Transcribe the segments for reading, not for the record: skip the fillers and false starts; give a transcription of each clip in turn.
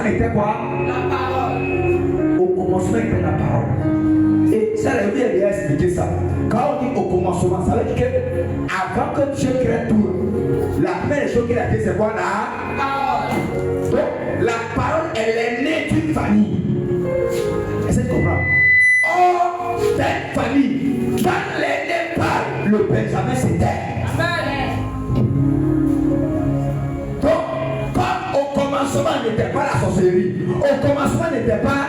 était quoi? La parole. Au commencement était la parole. Et ça, la Bible a expliqué ça. Quand on dit au commencement, ça veut dire que avant que Dieu crée tout, la première chose qu'il a dit, c'est quoi? La parole. Donc, la parole, elle est née d'une famille. Est-ce que tu comprends? Or, cette famille, quand elle est née par le Benjamin, c'était. Amen. Donc, comme au commencement n'était pas la sorcellerie, au commencement n'était pas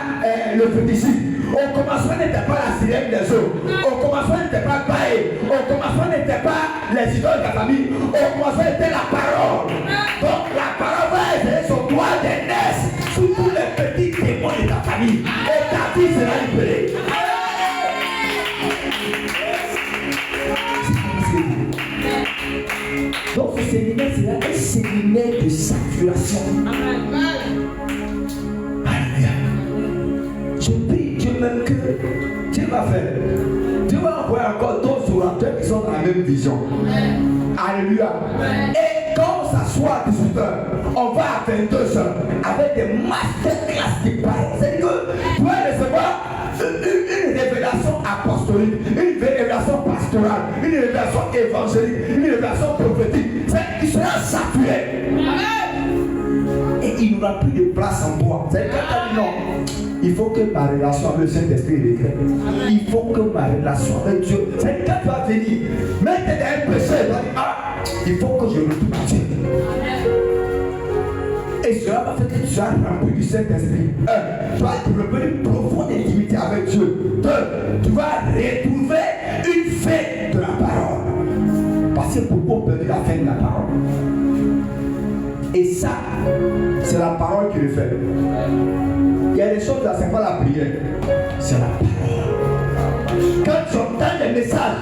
le fétichisme, au commencement n'était pas la sirène des eaux, au commencement n'était pas Baé, au commencement n'était pas les idoles de la famille, au commencement était la parole. Donc la parole va essayer son droit d'aînesse sur tous les petits démons de ta famille. Et ta vie sera libérée. Donc ce séminaire sera un séminaire de saturation. Alléluia. Je prie Dieu même que Dieu va faire. Dieu va envoyer encore d'autres orateurs qui sont dans la même vision. Alléluia. Et quand on s'assoit à 18h, on va à 22h avec des masterclass qui parlent. C'est-à-dire que tu vas recevoir une révélation apostolique, une révélation pastorale, une révélation évangélique, une révélation prophétique. Il sera saturé. Et il n'y aura plus de place en moi. C'est-à-dire que quand tu dis non, il faut que ma relation avec le Saint-Esprit regrette. Il faut que ma relation avec Dieu. C'est-à-dire quand tu vas venir, même tu es un péché, tu vas dire ah, il faut que je retourne à Dieu. Et cela va faire que tu sois rempli du Saint-Esprit. Tu vas développer une profonde intimité avec Dieu. Deux, tu vas retrouver une fin de la parole. Parce que beaucoup ont perdu la fin de la parole. Et ça, c'est la parole qui le fait. Il y a des choses là, c'est pas la prière, c'est la parole. Quand tu entends les messages,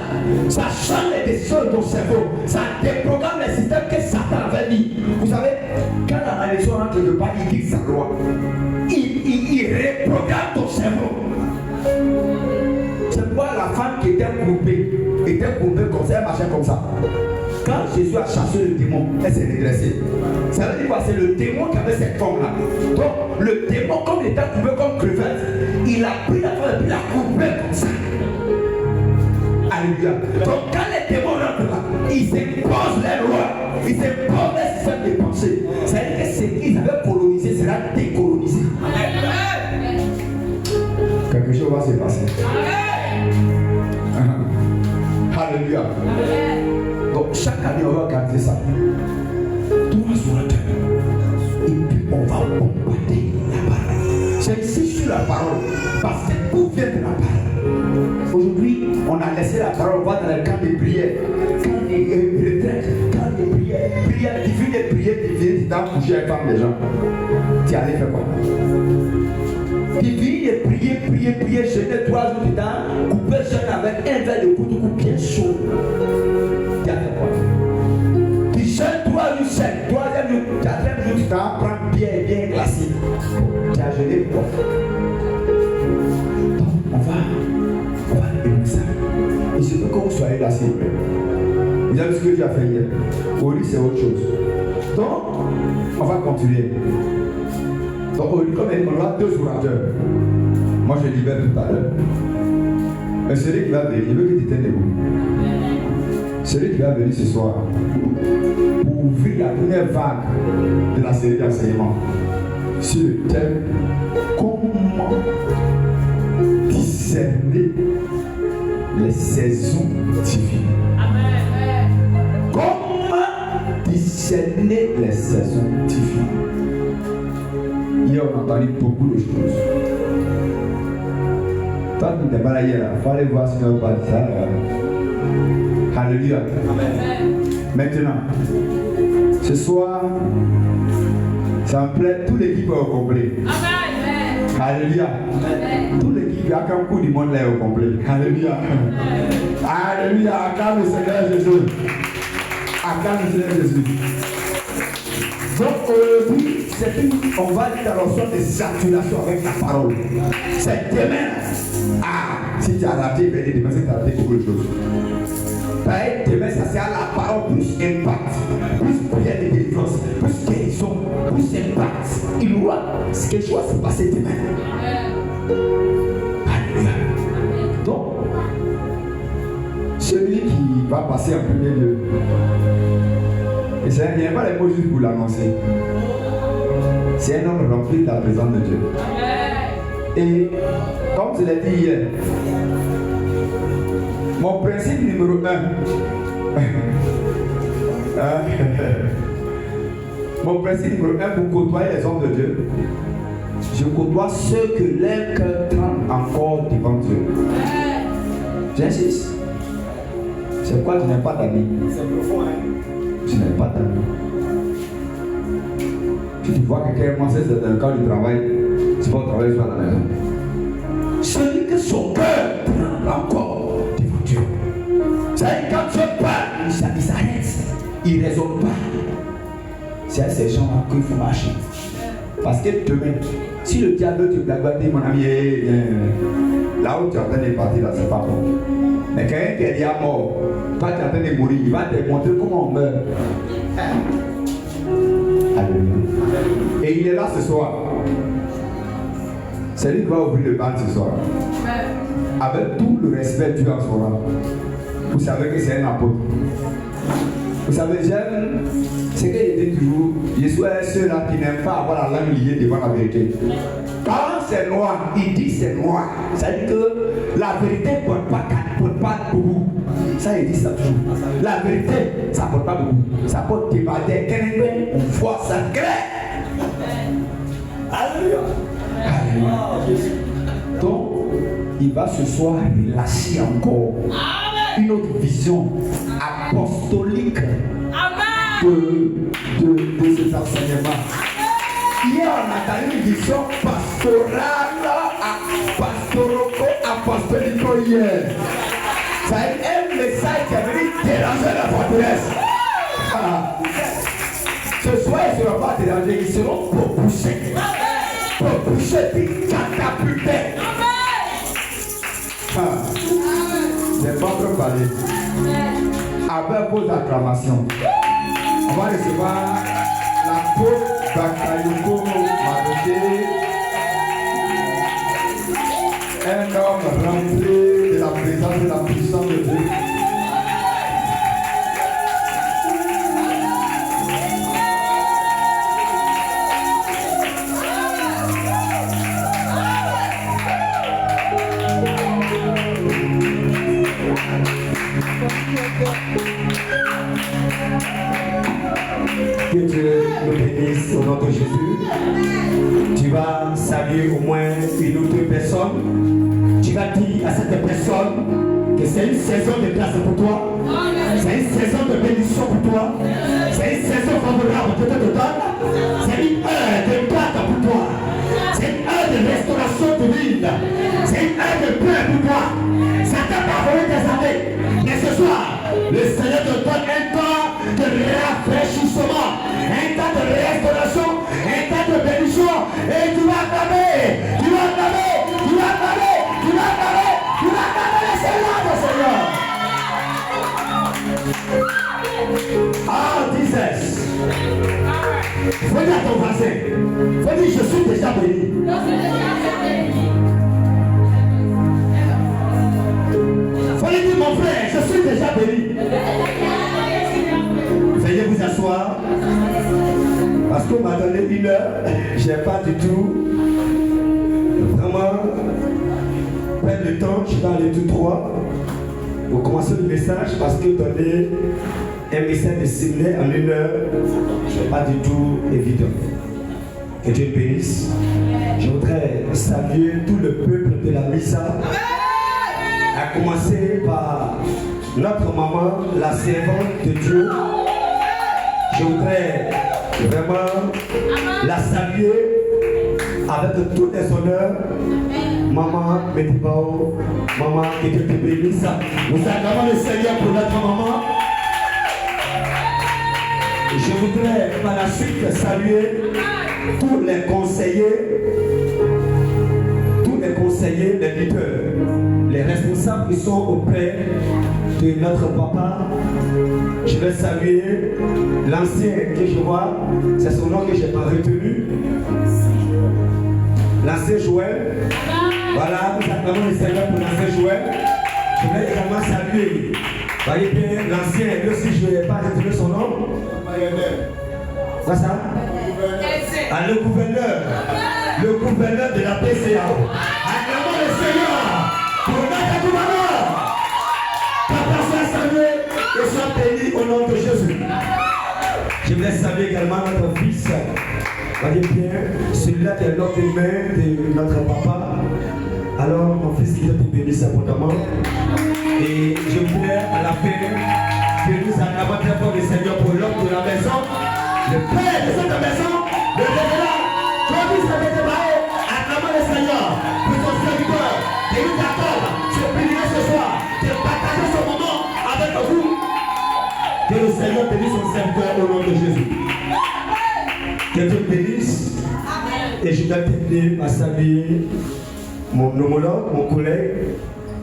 ça change les décisions de ton cerveau, ça déprogramme les systèmes que Satan avait mis. Vous savez, quand la malédiction rentre de part, il dit sa loi. Il reprogramme ton cerveau. C'est pourquoi la femme qui était coupée comme ça, elle marchait comme ça. Quand Jésus a chassé le démon, elle s'est redressée. Ça veut dire quoi? C'est le démon qui avait cette forme-là. Donc, le démon, comme il était coupé comme crevette, il a pris la forme et puis il l'a coupé comme ça. Alléluia. Donc, quand les démons rentrent là, ils imposent les lois, ils imposent les systèmes de pensée. Ça veut dire que ce qu'ils avaient colonisé sera décolonisé. Quelque chose va se passer. Alléluia. Donc chaque année on va organiser ça. 3 orateurs. Et puis on va bombarder la parole. J'insiste sur la parole parce que tout vient de la parole. Aujourd'hui, on a laissé la parole, on va dans le camp de prière, camp de retraite, camp de prière, prière divine et prière divine, tu t'as couché avec femme des gens. Tu allais faire quoi? Divine et prier, jeûner 3 jours du temps, couper jeûne avec un verre de couteau bien chaud. Tu as fait quoi? Tu jeûnes 3 jours sec, 3e jour, 4e jour, tu t'en prends bien glacé. Tu as jeûné pour quoi? Donc, on va éliminer ça. Et je veux que vous soyez là, s'il vous plaît. Vous avez vu ce que tu as fait hier? Aujourd'hui, c'est autre chose. Donc, on va continuer. Donc, comme on a 2 orateurs, moi je libère tout à l'heure. Mais celui qui va venir, je veux que tu tiennes debout. Celui qui va venir ce soir, pour ouvrir la première vague de la série d'enseignement, sur le thème comment discerner les saisons divines. Amen. Comment discerner les saisons divines. Hier, on a entendu beaucoup de choses. Toi qui n'es pas là hier, il faut aller voir si on n'a pas dit ça. Alléluia. Amen. Maintenant, ce soir, ça me plaît, toute l'équipe est au complet. Amen. Alléluia. Amen. Toute l'équipe, il y a qu'un coup du monde là est au complet. Alléluia. Alléluia. Acclame le Seigneur Jésus. Acclame le Seigneur Jésus. Donc aujourd'hui, on va dire dans le sens de saturation avec la parole. C'est demain. Ah, si tu as raté, demain c'est que tu as raté beaucoup de choses. Demain, ça sert à la parole plus impact, plus prière de délivrance, plus guérison. vision, pour ses pattes, il voit ce quelque chose va se passer demain. Alléluia. Donc, celui qui va passer en premier lieu, et il n'y a pas les mots juste pour l'annoncer. C'est un homme rempli de la présence de Dieu. Et comme je l'ai dit hier, mon principe numéro 1, mon principe numéro 1 pour côtoyer les hommes de Dieu, je côtoie ceux que leur cœur tremble encore devant Dieu. J'insiste. C'est pourquoi tu n'as pas d'amis. C'est profond, hein? Tu n'as pas d'amis. Si tu vois quelqu'un commencer dans le cadre du travail, tu vas au travail, tu vas dans la maison. Celui que son cœur prend encore devant Dieu. C'est quand Dieu parle, il s'arrête. Il ne raisonne pas. C'est à ces gens-là qu'il faut marcher. Parce que demain, si le diable te blague, dit mon ami, là où tu es en train de partir, là, c'est pas bon. Mais quelqu'un qui est déjà mort, toi tu es en train de mourir, il va te montrer comment on meurt. Alléluia. Et il est là ce soir. C'est lui qui va ouvrir le bal ce soir. Avec tout le respect Dieu en son rang. Vous savez que c'est un apôtre. Vous savez, j'aime ce qu'il dit toujours. Je suis ceux-là qui n'aiment pas avoir la langue liée devant la vérité. Quand c'est noir, il dit c'est noir. Ça veut dire que la vérité ne porte pas beaucoup. Ça, il dit ça toujours. La vérité, ça ne porte pas beaucoup. Ça porte des batailles, une foi sacrée. Alléluia. Alléluia. Donc, il va ce soir lâcher encore une autre vision apostolique de ces enseignements. Hier, on a eu une vision pastorale, apostolique hier. Ça a été un message qui a venu déranger la forteresse. Ce soir, ils ne seront pas dérangés, ils seront propulsés, puis catapultés. Je n'ai pas trop parlé. Avec vos acclamations, on va recevoir la peau Bakayoko Madoké, un homme rempli de la présence et de la puissance de Dieu. Que Dieu nous bénisse au nom de Jésus. Tu vas saluer au moins une autre personne. Tu vas dire à cette personne que c'est une saison de grâce pour toi. C'est une saison de bénédiction pour toi. C'est une saison favorable que Dieu te donne. C'est une heure de grâce pour toi. C'est une heure de restauration divine. C'est une heure de paix pour toi. Ça t'a pas volé des années. Mais ce soir, le Seigneur te donne un temps de rafraîchissement, un temps de restauration, un temps de bénédiction. Et tu vas acclamer, tu vas acclamer, tu vas acclamer, tu vas acclamer, tu vas acclamer le Seigneur, le Seigneur. Ah, Jesus. Faut dire à ton voisin, faut dire je suis déjà béni. Faut lui dire mon frère, je suis déjà béni. Veuillez vous asseoir. Parce qu'on m'a donné une heure, je n'ai pas du tout vraiment perdre le temps, je vais aller tout droit pour commencer le message parce que donner un message de similaire en une heure, ce n'est pas du tout évident. Que Dieu bénisse. Je voudrais saluer tout le peuple de la Missa, à commencer par notre maman, la servante de Dieu. Je voudrais vraiment la saluer avec tous les honneurs. Maman Medibao, maman que Dieu te bénisse. Nous acclamons le Seigneur pour notre maman. Je voudrais par la suite saluer tous les conseillers, les leaders, les responsables savent qu'ils sont auprès de notre papa. Je vais saluer l'ancien que je vois, c'est son nom que je n'ai pas retenu. L'ancien Joël. Voilà, nous acclamons le Seigneur pour l'ancien Joël. Je vais également saluer, voyez bien, l'ancien, lui aussi je n'ai pas retenu son nom. Quoi ça? Ah, le gouverneur de la PCA. Acclamons le Seigneur pour notre gouverneur. Papa soit salué et soit béni au nom de Jésus. Je vais saluer également notre fils. Voyez bien, celui-là qui est l'homme des mains de notre papa. Alors, mon fils, il te bénisse abondamment. Et je voulais à la fin que nous acclamons très fort le Seigneur pour l'homme de la maison, le père de cette maison, le révérend, Johnny Sabete-Bae. Acclamons le Seigneur pour son serviteur qui nous accorde ce privilège ce soir de partager ce moment avec vous. Que le Seigneur bénisse son serviteur au nom de Jésus. Que Dieu bénisse. Et je vais terminer par saluer mon homologue, mon collègue,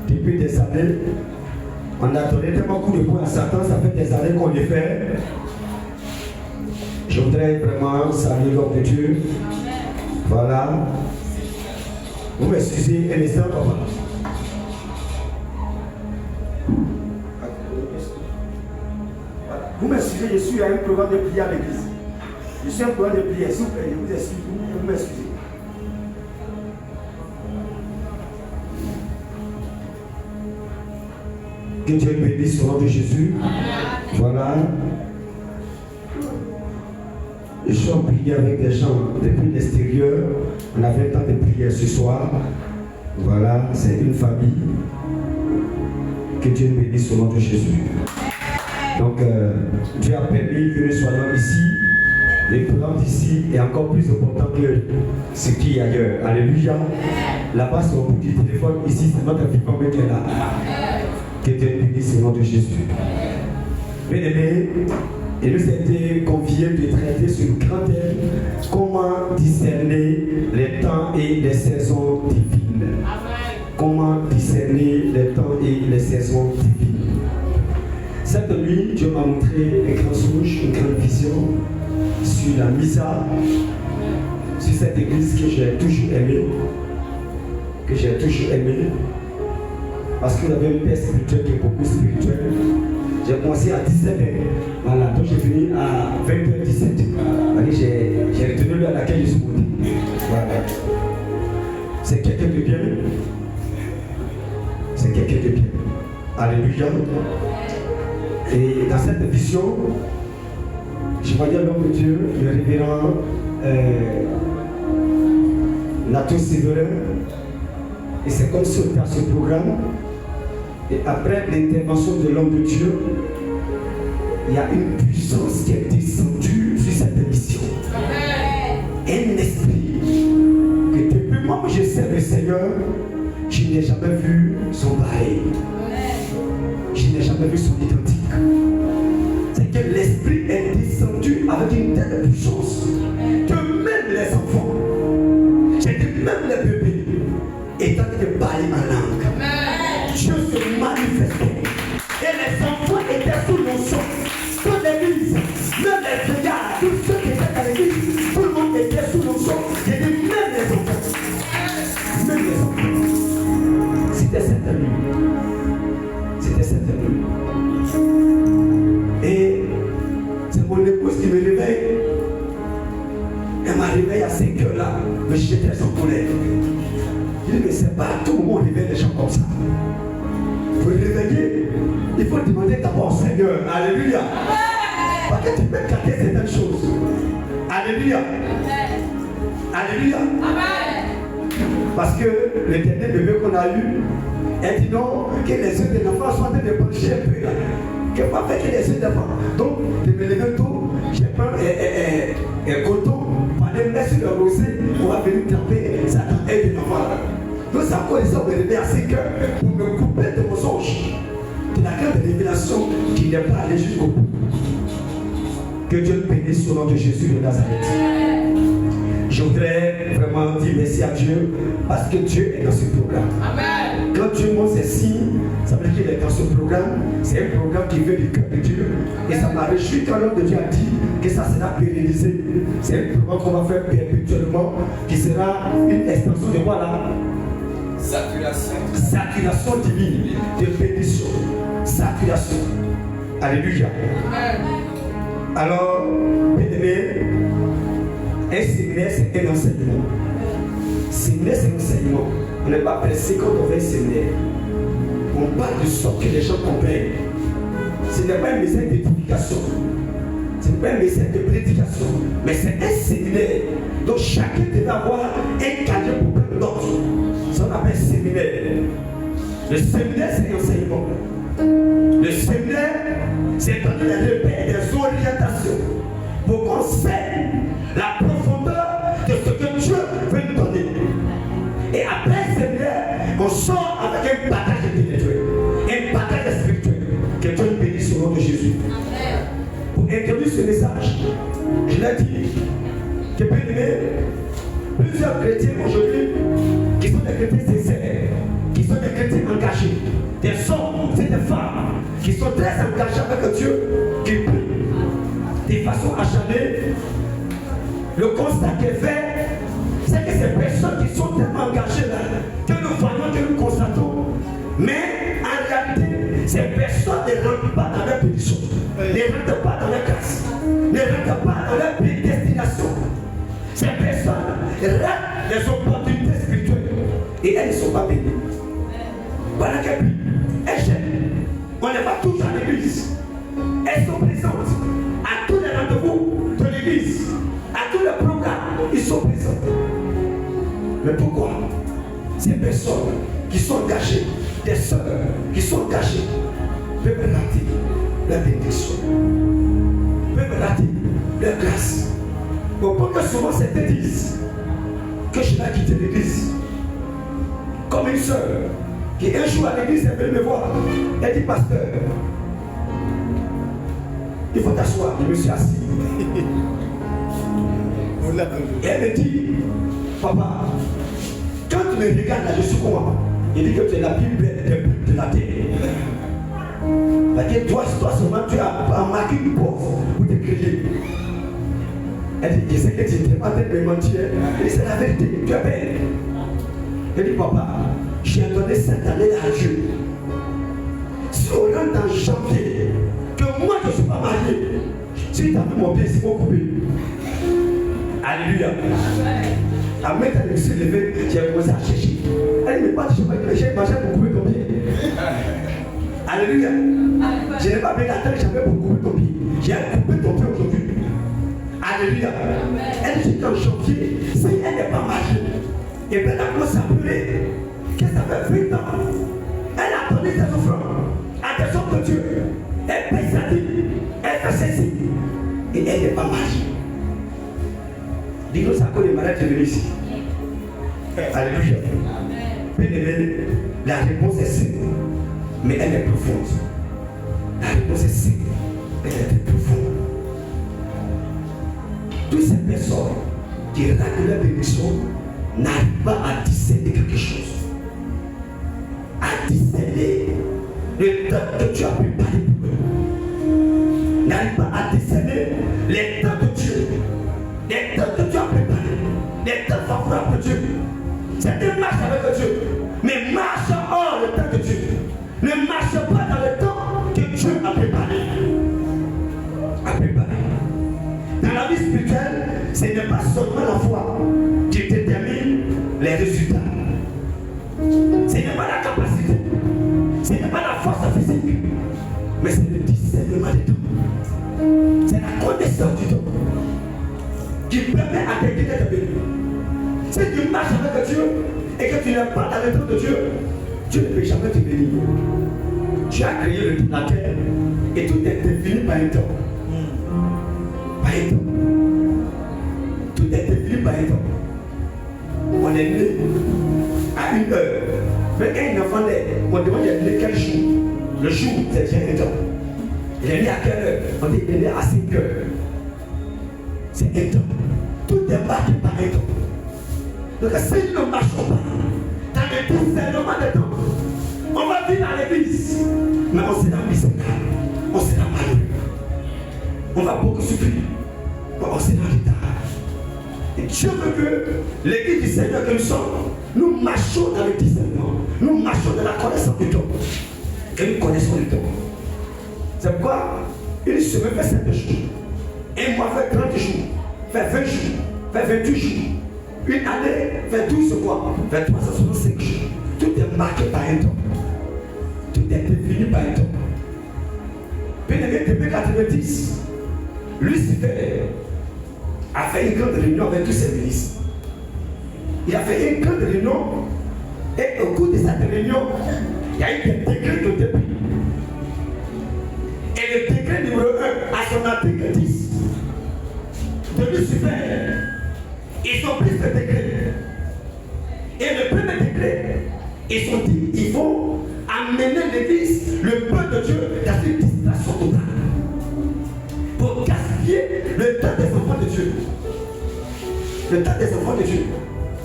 depuis des années. On a donné tellement beaucoup de points à Satan, ça fait des années qu'on les fait. Je voudrais vraiment saluer l'homme de Dieu. Voilà. Vous m'excusez un instant, papa. Vous m'excusez, je suis à un programme de prière à l'église. Je suis à un programme de prière, s'il vous plaît, je vous excuse, vous m'excusez. Que Dieu bénisse au nom de Jésus. Voilà. Je suis en prière avec des gens depuis l'extérieur. On avait le temps de prier ce soir. Voilà, c'est une famille. Que Dieu bénisse au nom de Jésus. Donc, Dieu a permis que nous soyons ici. Les programmes ici est encore plus important que ce qui est ailleurs. Alléluia. Là-bas, c'est au bout du téléphone. Ici, c'est notre vivant qui est là. Que Dieu bénisse au nom de Jésus. Bien-aimés, il nous a été convié de traiter sur le grand thème comment discerner les temps et les saisons divines. Comment discerner les temps et les saisons divines. Cette nuit, Dieu m'a montré un grand songe, une grande vision sur la misa, sur cette église que j'ai toujours aimée. Parce qu'il y avait une paix spirituelle qui est beaucoup spirituelle. J'ai commencé à 19h. Voilà, donc j'ai fini à 20h17. J'ai retenu l'heure à laquelle je suis monté. Voilà. C'est quelqu'un de bien. C'est quelqu'un de bien. Alléluia. Et dans cette vision, je voyais l'homme de Dieu, le révérend Nato Séverin. Et c'est comme ça dans ce programme. Et après l'intervention de l'homme de Dieu, il y a une puissance qui est descendue sur cette émission. Un esprit que depuis moi je sais le Seigneur, je n'ai jamais vu son pareil. Je n'ai jamais vu son identique. C'est que l'esprit est descendu avec une telle puissance que même les enfants, j'ai dit même les bébés, étant de parler ma langue. Dieu se manifestait. Et les enfants étaient sous l'onction. Toute l'église, même les vieillards, tous ceux qui étaient à l'église, tout le monde était sous l'onction. Et même les enfants. Même les enfants. C'était cette nuit. C'était cette nuit. Et c'est mon épouse qui me réveille. Elle m'a réveillé à 5 heures là. Mais j'étais en colère. Je dis, mais c'est pas à tout moment on réveille les gens comme ça. Pour les réveiller, il faut demander d'abord au Seigneur. Alléluia. Parce que tu peux garder certaines choses. Alléluia. Alléluia. Parce que le dernier bébé qu'on a eu, elle dit non, que les yeux des enfants sont en train de pencher un peu là. Que pas faire que les yeux des enfants. Donc, je me lève tôt, j'ai pris un coton, pour aller mettre sur le rosé, pour venir taper ça dans un des enfants là. Donc, ça cause ça, me lever à 5 heures pour me couper de mon songe. De la grande révélation qui n'est pas allée jusqu'au bout. Que Dieu bénisse au nom de Jésus de Nazareth. Je voudrais vraiment dire merci à Dieu parce que Dieu est dans ce programme. Amen. Quand Dieu montre ses signes, ça veut dire qu'il est dans ce programme. C'est un programme qui vient du cœur de Dieu. Et ça m'a réjoui quand l'homme de Dieu a dit que ça sera pérennisé. C'est un programme qu'on va faire perpétuellement, qui sera une extension de quoi là? Saturation divine, de bénédiction. Saturation. Alléluia. Alors, bien-aimé, un séminaire, c'est un enseignement. Séminaire, c'est un enseignement. On n'est pas pressé quand on fait un séminaire. On parle de sorte que les gens comprennent. Ce n'est pas un message d'édification. Ce n'est pas un message de prédication. Mais c'est un séminaire. Donc chacun devait avoir un cahier pour prendre note. Ça on appelle séminaire. Le séminaire, c'est l'enseignement. Le séminaire, c'est donner des repères, des orientations pour qu'on sait la profondeur de ce que Dieu veut nous donner. Et après le séminaire, on sort avec un bagage intellectuel, un bagage spirituel. Que Dieu nous bénisse au nom de Jésus. Pour introduire ce message, je l'ai dit, que bien aimé, plusieurs chrétiens aujourd'hui, qui sont des chrétiens sincères, qui sont des chrétiens engagés, des hommes et des femmes, qui sont très engagés avec Dieu, qui prient de façon acharnée. Le constat qui est fait, c'est que ces personnes qui sont tellement engagées là, que nous voyons, que nous constatons, mais en réalité, ces personnes ne rentrent pas dans leur pétition, ne rentrent pas dans leur grâce, ne rentrent pas dans leur prédestination. Ces personnes ratent les opportunités spirituelles et elles ne sont pas bénies. Voilà qu'elles prient, elles gênent. On les voit tous à l'église. Elles sont présentes à tous les rendez-vous de l'église, à tous les programmes, ils sont présents. Mais pourquoi ces personnes qui sont engagées, des sœurs qui sont engagées, peuvent rater la bénédiction, peuvent rater leur grâce? Pourquoi que souvent certains disent que je vais quitter l'église? Comme une sœur qui un jour à l'église, elle veut me voir. Elle dit, pasteur, il faut t'asseoir. Je me suis assis. Et elle me dit, papa, quand tu me regardes là, je suis quoi? Il dit que tu es la plus belle de la terre. C'est-à-dire, toi seulement, tu as marqué une porte pour te crier. Elle dit, je sais que tu n'es pas en train de me mentir. Elle dit, c'est la vérité, tu es belle. Elle dit, papa, j'ai donné cette année à Dieu. Si on rentre en janvier, que moi je ne suis pas marié, si tu as vu mon pied, c'est mon coupé. Alléluia. Amen, elle s'est levée, j'ai commencé à chercher. Elle dit, mais pas, je ne sais pas, j'ai couper ton pied. Alléluia. Je n'ai pas bien attendu, j'avais pour couper ton pied. J'ai coupé ton pied aujourd'hui. Alléluia. Elle dit qu'en janvier, si elle n'est pas mariée, et bien elle commence à pleurer. Que ça fait 20 ans. Elle a donné ses offrandes à des hommes de Dieu. Elle paye sa vie. Elle fait ceci. Et elle n'est pas mariée. Dis-nous à quoi les malades viennent ici. Alléluia. Bien-aimé, la réponse est simple, mais elle est profonde. La réponse est simple, mais elle est profonde. Toutes ces personnes qui ratent la bénédiction n'arrivent pas à discerner quelque chose. À discerner le temps que tu as préparé pour eux. N'arrive pas à discerner les temps de Dieu. Les temps que tu as préparés. Les temps favorables de Dieu. C'est une marche avec Dieu. Mais marche hors le temps de Dieu. Ne marche pas dans le temps que Dieu a préparé. Dans la vie spirituelle, ce n'est pas seulement la foi qui détermine les résultats. Ce n'est pas la capacité. Ce n'est pas la force physique. Mais c'est le discernement du temps. C'est la connaissance du temps qui permet à quelqu'un d'être béni. Si tu marches avec Dieu et que tu n'es pas dans le temps de Dieu, Dieu ne peut jamais te bénir. Tu as créé la terre et tout est défini par un temps. Par un temps. Tout est défini par un temps. On est né à une heure. Mais quand un enfant naît, on demande il est né quel jour. Le jour, c'est déjà un temps. Il est né à quelle heure? On dit qu'il est né à 5 heures. C'est un temps. Tout est marqué par un temps. Donc si nous ne marchons pas dans le discernement des temps, grandit dans l'église, mais on sera misérable, on sera malheureux. On va beaucoup souffrir, mais on sera en retard. Et Dieu veut que l'église du Seigneur que nous sommes, nous marchons dans le discernement, nous marchons dans la connaissance du temps. Et nous connaissons le temps. C'est pourquoi une semaine fait 7 jours, un mois fait 30 jours, fait 20 jours, fait 28 jours, une année fait 12 mois, fait 365 jours. Tout est marqué par un temps. Tout est défini par un temps. Bien-aimé, depuis 90, Lucifer a fait une grande réunion avec tous ses ministres. Il a fait une grande réunion et au cours de cette réunion, il y a eu des décrets de dépit. Et le décret numéro 1 à son article 10 de Lucifer, ils ont pris ce décret. Et le premier décret, ils ont dit il faut amener l'église, le peuple de Dieu, dans une distraction totale. Pour gaspiller le temps des enfants de Dieu. Le temps des enfants de Dieu.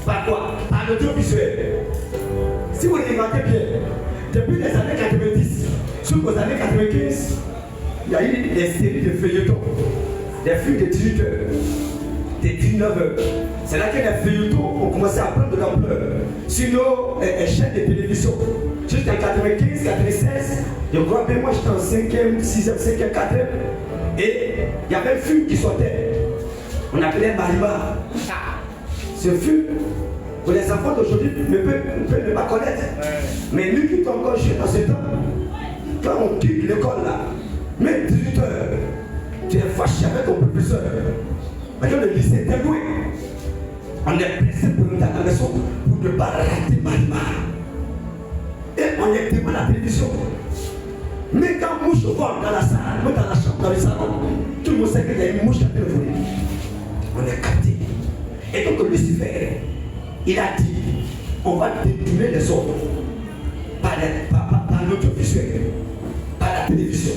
Par quoi? Par l'audiovisuel. Si vous regardez bien, depuis les années 90 jusqu'aux années 95, il y a eu des séries de feuilletons, des films de 18 heures, de 19 heures. C'est là que les feuilletons ont commencé à prendre de l'ampleur sur nos chaînes de télévision. Jusqu'en 95, 96, je crois que moi j'étais en 5e, 6e, 5e, 4e. Et il y avait un film qui sortait. On appelait Marima. Ce film, pour les enfants d'aujourd'hui, ne peuvent ne pas connaître. Mais lui qui est encore jeune dans ce temps, quand on quitte l'école là, même 18 heures, tu es fâché avec ton professeur. Maintenant le lycée est doué. On est pressé pour nous dans la maison pour ne pas rater Marima. Et on est devant la télévision. Mais quand mouche vole dans la salle, dans la chambre, dans le salon, tout le monde sait qu'il y a une mouche qui a été volée. On est capté. Et donc Lucifer, il a dit, on va détourner les hommes par l'audiovisuel, par la télévision,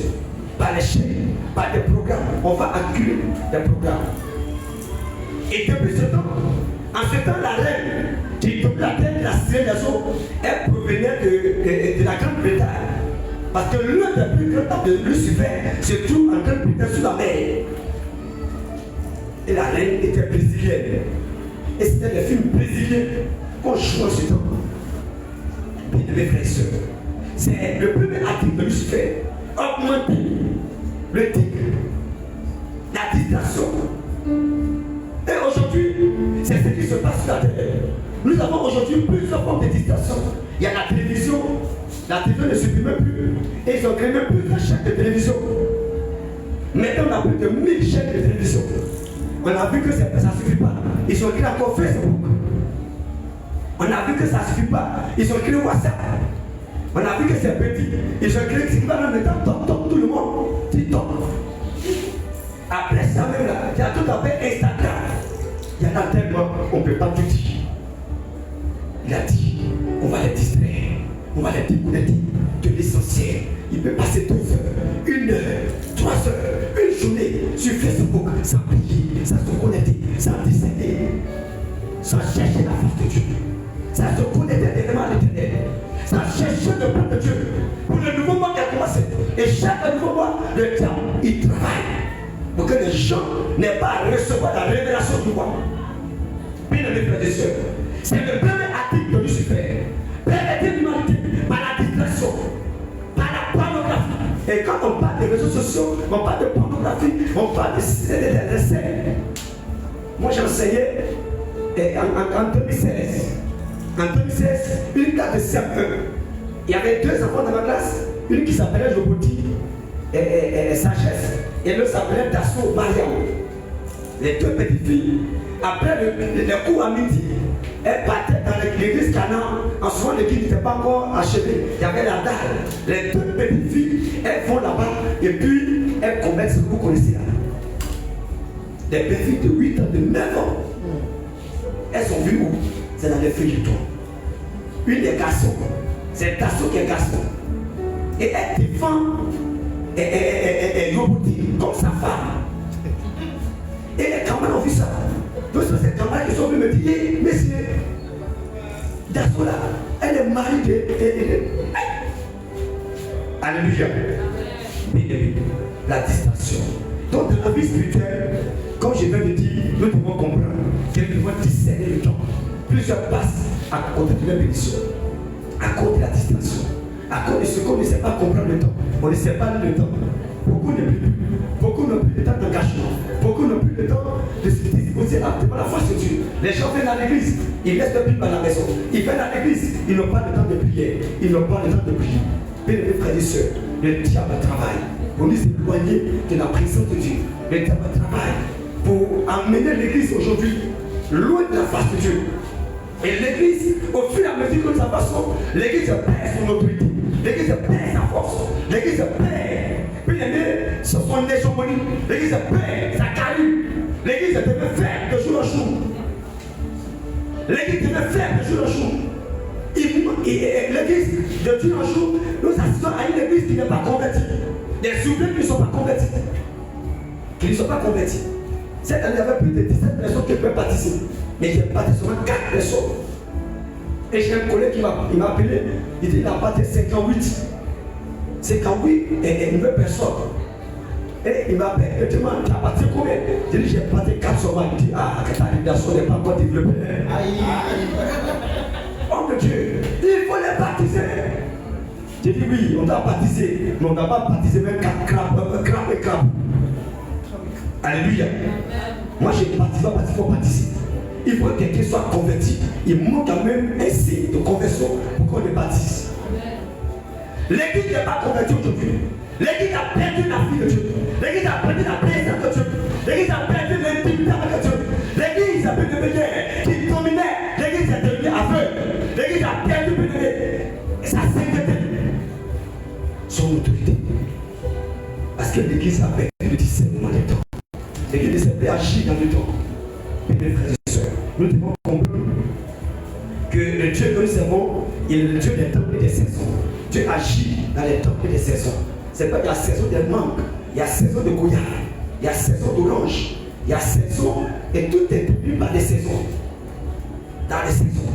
par les chaînes, par des programmes. On va acculer des programmes. Et depuis ce temps, en ce temps, la reine qui domine la terre, la sirène des eaux, elle provenait de la Grande-Bretagne. Parce que l'un des plus grands temps de Lucifer se trouve en Grande-Bretagne sous la mer. Et la reine était brésilienne. Et c'était les films brésiliens qu'on joue en ce temps. Puis de mes frères et sœurs, c'est le premier article de Lucifer. Augmenter le tic, la distraction. Et aujourd'hui, c'est ce qui se passe sur la terre. Nous avons aujourd'hui plusieurs formes de distraction. Il y a la télévision. La télévision ne suffit même plus. Et ils ont créé même plusieurs chaînes de télévision. Maintenant, on a plus de 1000 chaînes de télévision. On a vu que ça ne suffit pas. Ils ont créé encore Facebook. On a vu que ça ne suffit pas. Ils ont créé WhatsApp. On a vu que c'est petit. Ils ont créé ce qui va dans le temps, top, tout le monde. TikTok. Après ça même là, il y a tout à fait Instagram. Il y en a tellement, on ne peut pas tout dire. Il a dit, on va les distraire. On va les déconnecter de l'essentiel. Il peut passer 2 heures, 1 heure, 3 heures, une journée sur Facebook, sans prier, sans se connecter, sans discerner, sans chercher la face de Dieu, sans se connecter directement à l'éternel, sans chercher le plan de Dieu pour le nouveau mois qui a commencé. Et chaque nouveau mois, le diable, il travaille pour que les gens n'aient pas à recevoir la révélation du roi. Bien aimés frères et sœurs, c'est le premier article de Lucifer. Permettez l'humanité par la distraction, par la pornographie. Et quand on parle des réseaux sociaux, on parle de pornographie, on parle de scènes. Moi j'enseignais en 2016. En 2016, une classe de CM1. Il y avait 2 enfants dans ma classe, une qui s'appelait Joboti et Sagesse, et l'autre s'appelait Dasso Mariam. Les 2 petites filles, après le cours à midi, elles partaient dans l'église Canaan. En ce moment, l'église n'était pas encore achevée. Il y avait la dalle. Les 2 petites filles, elles vont là-bas et puis elles commettent ce que vous connaissez là. Des petites filles de 8 ans, de 9 ans. Elles sont venues où? C'est dans les feuilletons. Une des garçons. C'est Dasso qui est garçon. Et elle défend Yoboti comme sa femme. Et les camarades ont vu ça. Donc c'est ces camarades qui sont venus me dire, hey, messieurs, Dasso là, elle est mariée de... Alléluia. Bien-aimé, la distraction. Donc dans la vie spirituelle, comme je viens de dire, nous devons comprendre que nous devons discerner le temps. Plusieurs passent à côté de la bénédiction, à cause de la distraction, à cause de ce qu'on ne sait pas comprendre le temps. On ne sait pas le temps. Beaucoup n'ont plus le temps d'engagement. Beaucoup n'ont plus le temps de se disposer devant la face de Dieu. Les gens viennent à l'église, ils restent plus à la maison. Ils viennent à l'église, ils n'ont pas le temps de prier. Ils n'ont pas le temps de prier. Bien mes frères et sœurs, le diable travaille pour nous éloigner de la présence de Dieu. Le diable travaille pour amener l'église aujourd'hui loin de la face de Dieu. Et l'église, au fur et à mesure que nous avançons, l'église perd son autorité, l'église perd sa force, l'église perd, puis son hégémonie, l'église perd sa carrure, l'église devait faire de jour en jour. L'église devait faire de jour en jour. L'église de jour en jour, nous assistons à une église qui n'est pas convertie. Des ouvriers qui ne sont pas convertis. Qui ne sont pas convertis. Cette année, il y avait plus de 17 personnes qui pouvaient participer. Mais j'ai battu seulement 4 personnes. Et j'ai un collègue qui m'a appelé. Il dit qu'il a battu 58. 58 et une nouvelle personne. Et il m'appelle, il me demande, tu as battu combien? Je dis, j'ai battu 4 seulement. Il dit, ah, que ta libération n'est pas encore développée. Homme de Dieu, il faut les baptiser. J'ai dit, oui, on doit baptiser. Mais on ne doit pas baptiser même 4 crabes et crabes. Alléluia. Moi, je ne baptise pas parce qu'il faut baptiser. Il faut que quelqu'un soit converti. Il manque quand même un signe de conversion pour qu'on le baptise. L'église n'est pas convertie aujourd'hui. L'église a perdu la vie de Dieu. L'église a perdu la présence de Dieu. L'église a perdu l'intimité avec Dieu. L'église a perdu qui dominait. L'église est devenue aveugle. L'église a perdu sa sainteté, son autorité. Parce que l'église a perdu le discernement des temps. L'église ne sait plus agir dans le temps. Mes frères et sœurs, nous devons comprendre que le Dieu que nous servons, il est le Dieu des temps et des saisons. Dieu agit dans les temps et les saisons. C'est pas qu'il y a saison de mangue, il y a saison de goyard, il y a saison d'orange, il y a saison, et tout est tenu par des saisons. Dans les saisons.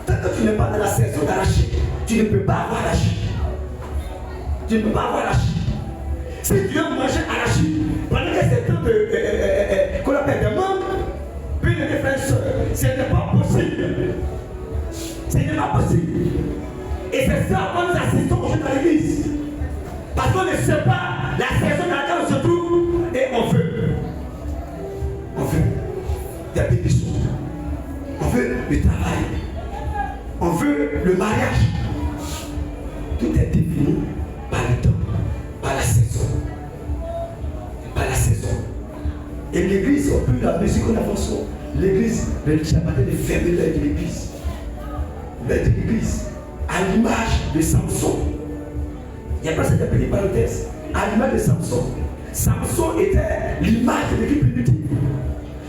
Tant que tu n'es pas dans la saison d'arracher, tu ne peux pas avoir l'arachide. Tu ne peux pas avoir l'arachide. Si tu veux manger arachide, pendant que c'est temps de qu'on appelle des mangues, puis les frères et sœurs, ce n'est pas possible. Ce n'est pas possible. Et c'est ça qu'on nous assistons aujourd'hui dans l'église. Parce qu'on ne sait pas la saison dans laquelle on se trouve et on veut des bénédictions. On veut le travail. On veut le mariage. Tout est défini par le temps, par la saison. Par la saison. Et l'église, au plus la mesure qu'on avance, l'église, le diable de fermer l'œil de l'église. L'œil de l'église. À l'image de Samson. Il n'y a pas cette petite parenthèse. À l'image de Samson. Samson était l'image de l'église primitive.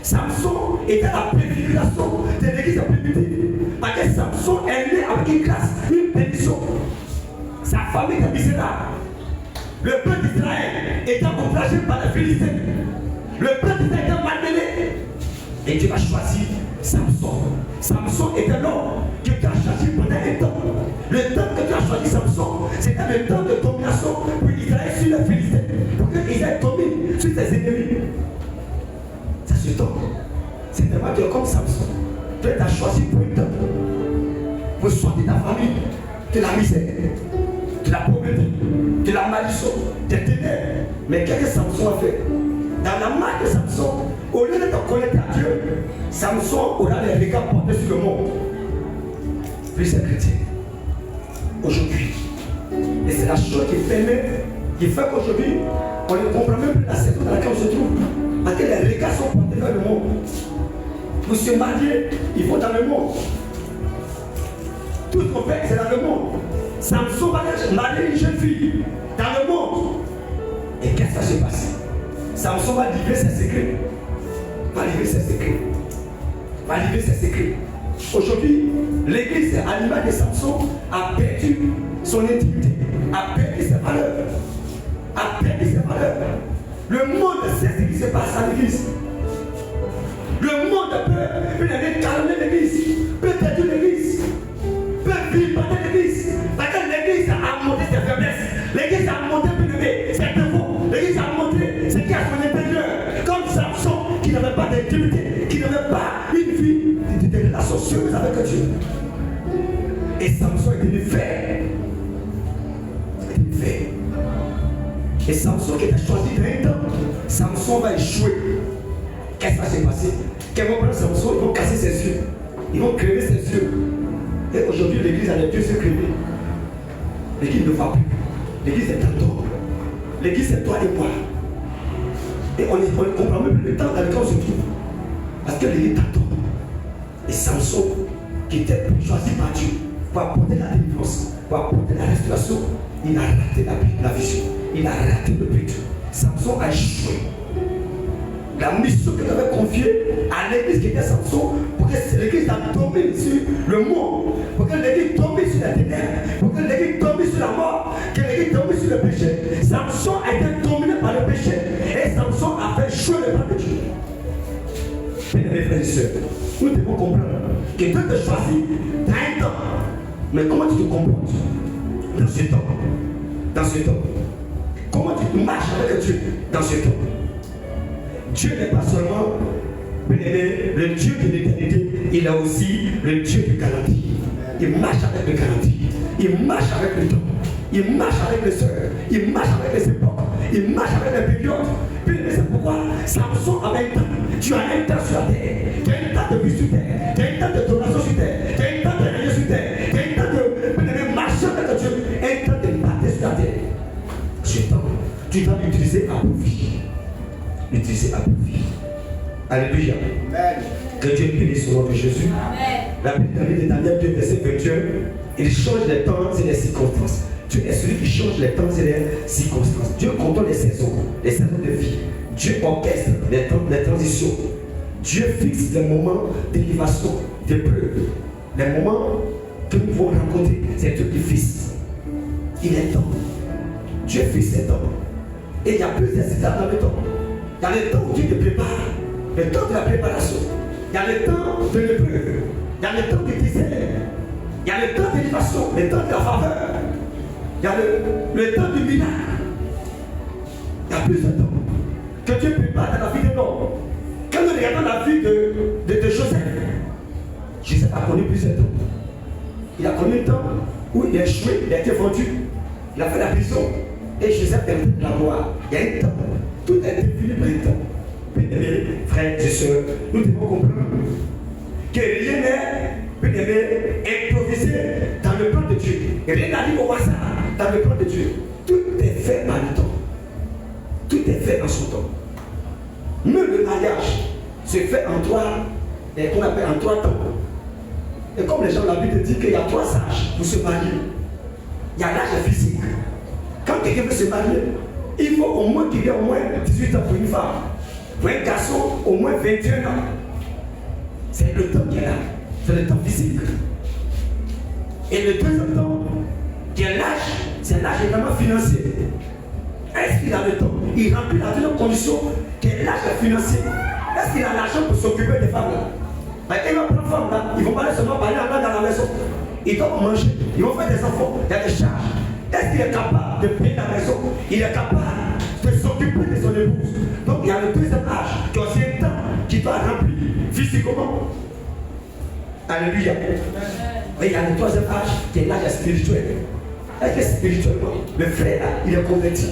Samson était la préfiguration de l'église primitive. Parce que Samson est né avec une grâce, une bénédiction. Sa famille était misérable. Le peuple d'Israël était outragé par les Philistins. Le peuple d'Israël était malmené. Et Dieu a choisi Samson. Samson était l'homme que tu as choisi pendant un temps. Le temps que tu as choisi Samson, c'était le temps de domination pour Israël sur les Philistins. Pour que Israël domine sur ses ennemis. C'est ce temps. C'est tellement que comme Samson, Dieu t'a choisi pour un temps. Pour sortir ta famille de la misère, de la pauvreté, de la malédiction, des ténèbres. Mais qu'est-ce que Samson a fait? Dans la main de Samson, au lieu de te connecter à Dieu, Samson aura les regards portés sur le monde. Plusieurs chrétiens, aujourd'hui, et c'est la chose qui fait qu'aujourd'hui, on ne comprend même plus la saison dans laquelle on se trouve. Parce que les regards sont portés vers le monde. Pour se marier, il faut dans le monde. Tout ce qu'on fait, c'est dans le monde. Samson va marier une jeune fille dans le monde. Et qu'est-ce qui va se passer? Samson va livrer ses secrets. Va livrer ses secrets. Va livrer ses secrets. Aujourd'hui, l'église, à l'image de Samson, a perdu son intimité, a perdu ses valeurs. A perdu ses valeurs. Le monde sait ce qui se passe à l'église. Le monde peut calmer l'église, peut détruire l'église, peut vivre dans l'église. Parce que l'église a monté ses faiblesses. avec Dieu. Et Samson est devenu fer. Et Samson qui a choisi d'un temps, Samson va échouer. Qu'est-ce qui va se passer? Quand ils vont prendre Samson, ils vont casser ses yeux. Ils vont crever ses yeux. Et aujourd'hui, l'église a les yeux se crever. L'église ne va plus. L'église est en tort. L'église c'est toi et moi. Et on ne comprend même plus le temps dans lequel on se trouve. Parce que l'église t'attend. Et Samson, qui était choisi par Dieu pour apporter la délivrance, pour apporter la restauration, il a raté la vision. Il a raté le but. Samson a échoué. La mission qu'il avait confiée à l'église qui était Samson, pour que l'église a tombé sur le monde, pour que l'église tombe sur la ténèbres, pour que l'église tombe sur la mort, que l'église tombe sur le péché. Samson a été dominé par le péché et Samson a fait échouer le plan de Dieu. Mes frères et sœurs, nous devons comprendre que Dieu te choisit dans un temps. Mais comment tu te comportes dans ce temps? Dans ce temps. Comment tu marches avec Dieu dans ce temps? Dieu n'est pas seulement le Dieu de l'éternité, il a aussi le Dieu de garantie. Il marche avec le garantie, il marche avec le temps, il marche avec les sœurs, il marche avec les époques, il marche avec les périodes. Puis c'est pourquoi Samson avait un temps. Tu as un temps sur la terre, tu as un temps de vie sur terre, tu as un temps de donation sur terre, tu as un temps de régner sur terre, tu as un temps de marcher avec Dieu, un temps de battre sur la terre. Ce temps, tu dois l'utiliser à profit. L'utiliser à profit. Alléluia. Amen. Que Dieu bénisse au nom de Jésus. Amen. La Bible de Daniel 2, verset 21, il change les temps et les circonstances. Dieu est celui qui change les temps et les circonstances. Dieu contrôle les saisons de vie. Dieu orchestre les transitions. Dieu fixe les moments d'élévation, d'épreuve. Les moments que nous pouvons rencontrer, c'est Dieu qui fixe. Il est temps. Dieu fixe les temps. Et il y a plusieurs étapes dans le temps. Il y a le temps où Dieu te prépare, le temps de la préparation. Il y a le temps de l'épreuve. Il y a le temps de désert. Il y a le temps d'élévation, le temps de la faveur. Il y a le temps du miracle. Il y a plusieurs temps que Dieu prépare dans la vie de l'homme. Quand nous regardons la vie de Joseph, Joseph a connu plusieurs temps. Il a connu un temps où il a échoué, il a été vendu, il a fait la prison. Et Joseph est venu de la gloire. Il y a un temps. Tout est défini par un temps. Puis, frères et sœurs, nous devons comprendre que rien n'est improvisé dans le plan de Dieu. Et rien n'arrive au hasard dans le plan de Dieu. Tout est fait par le temps. Tout est fait dans son temps. Même le mariage se fait en qu'on appelle en 3 temps. Et comme les gens, la Bible dit qu'il y a 3 âges pour se marier. Il y a l'âge physique. Quand quelqu'un veut se marier, il faut au moins qu'il ait au moins 18 ans pour une femme. Pour un garçon, au moins 21 ans. C'est le temps qui est là. C'est le temps physique. Et le deuxième temps, qui est l'âge, c'est l'âge également financier. Est-ce qu'il a le temps? Il remplit la deuxième condition, qui est l'âge financier. Est-ce qu'il a l'argent pour s'occuper des femmes là? Mais il va prendre femme là, ils vont pas seulement parler en bas dans la maison. Ils doivent manger, ils vont faire des enfants, il y a des charges. Est-ce qu'il est capable de payer la maison? Il est capable de s'occuper de son épouse. Donc il y a le deuxième âge, qui est aussi un temps qui doit remplir physiquement. Alléluia. Et il y a le troisième âge, qui est l'âge spirituel. Est-ce que spirituellement, le frère là, il est converti?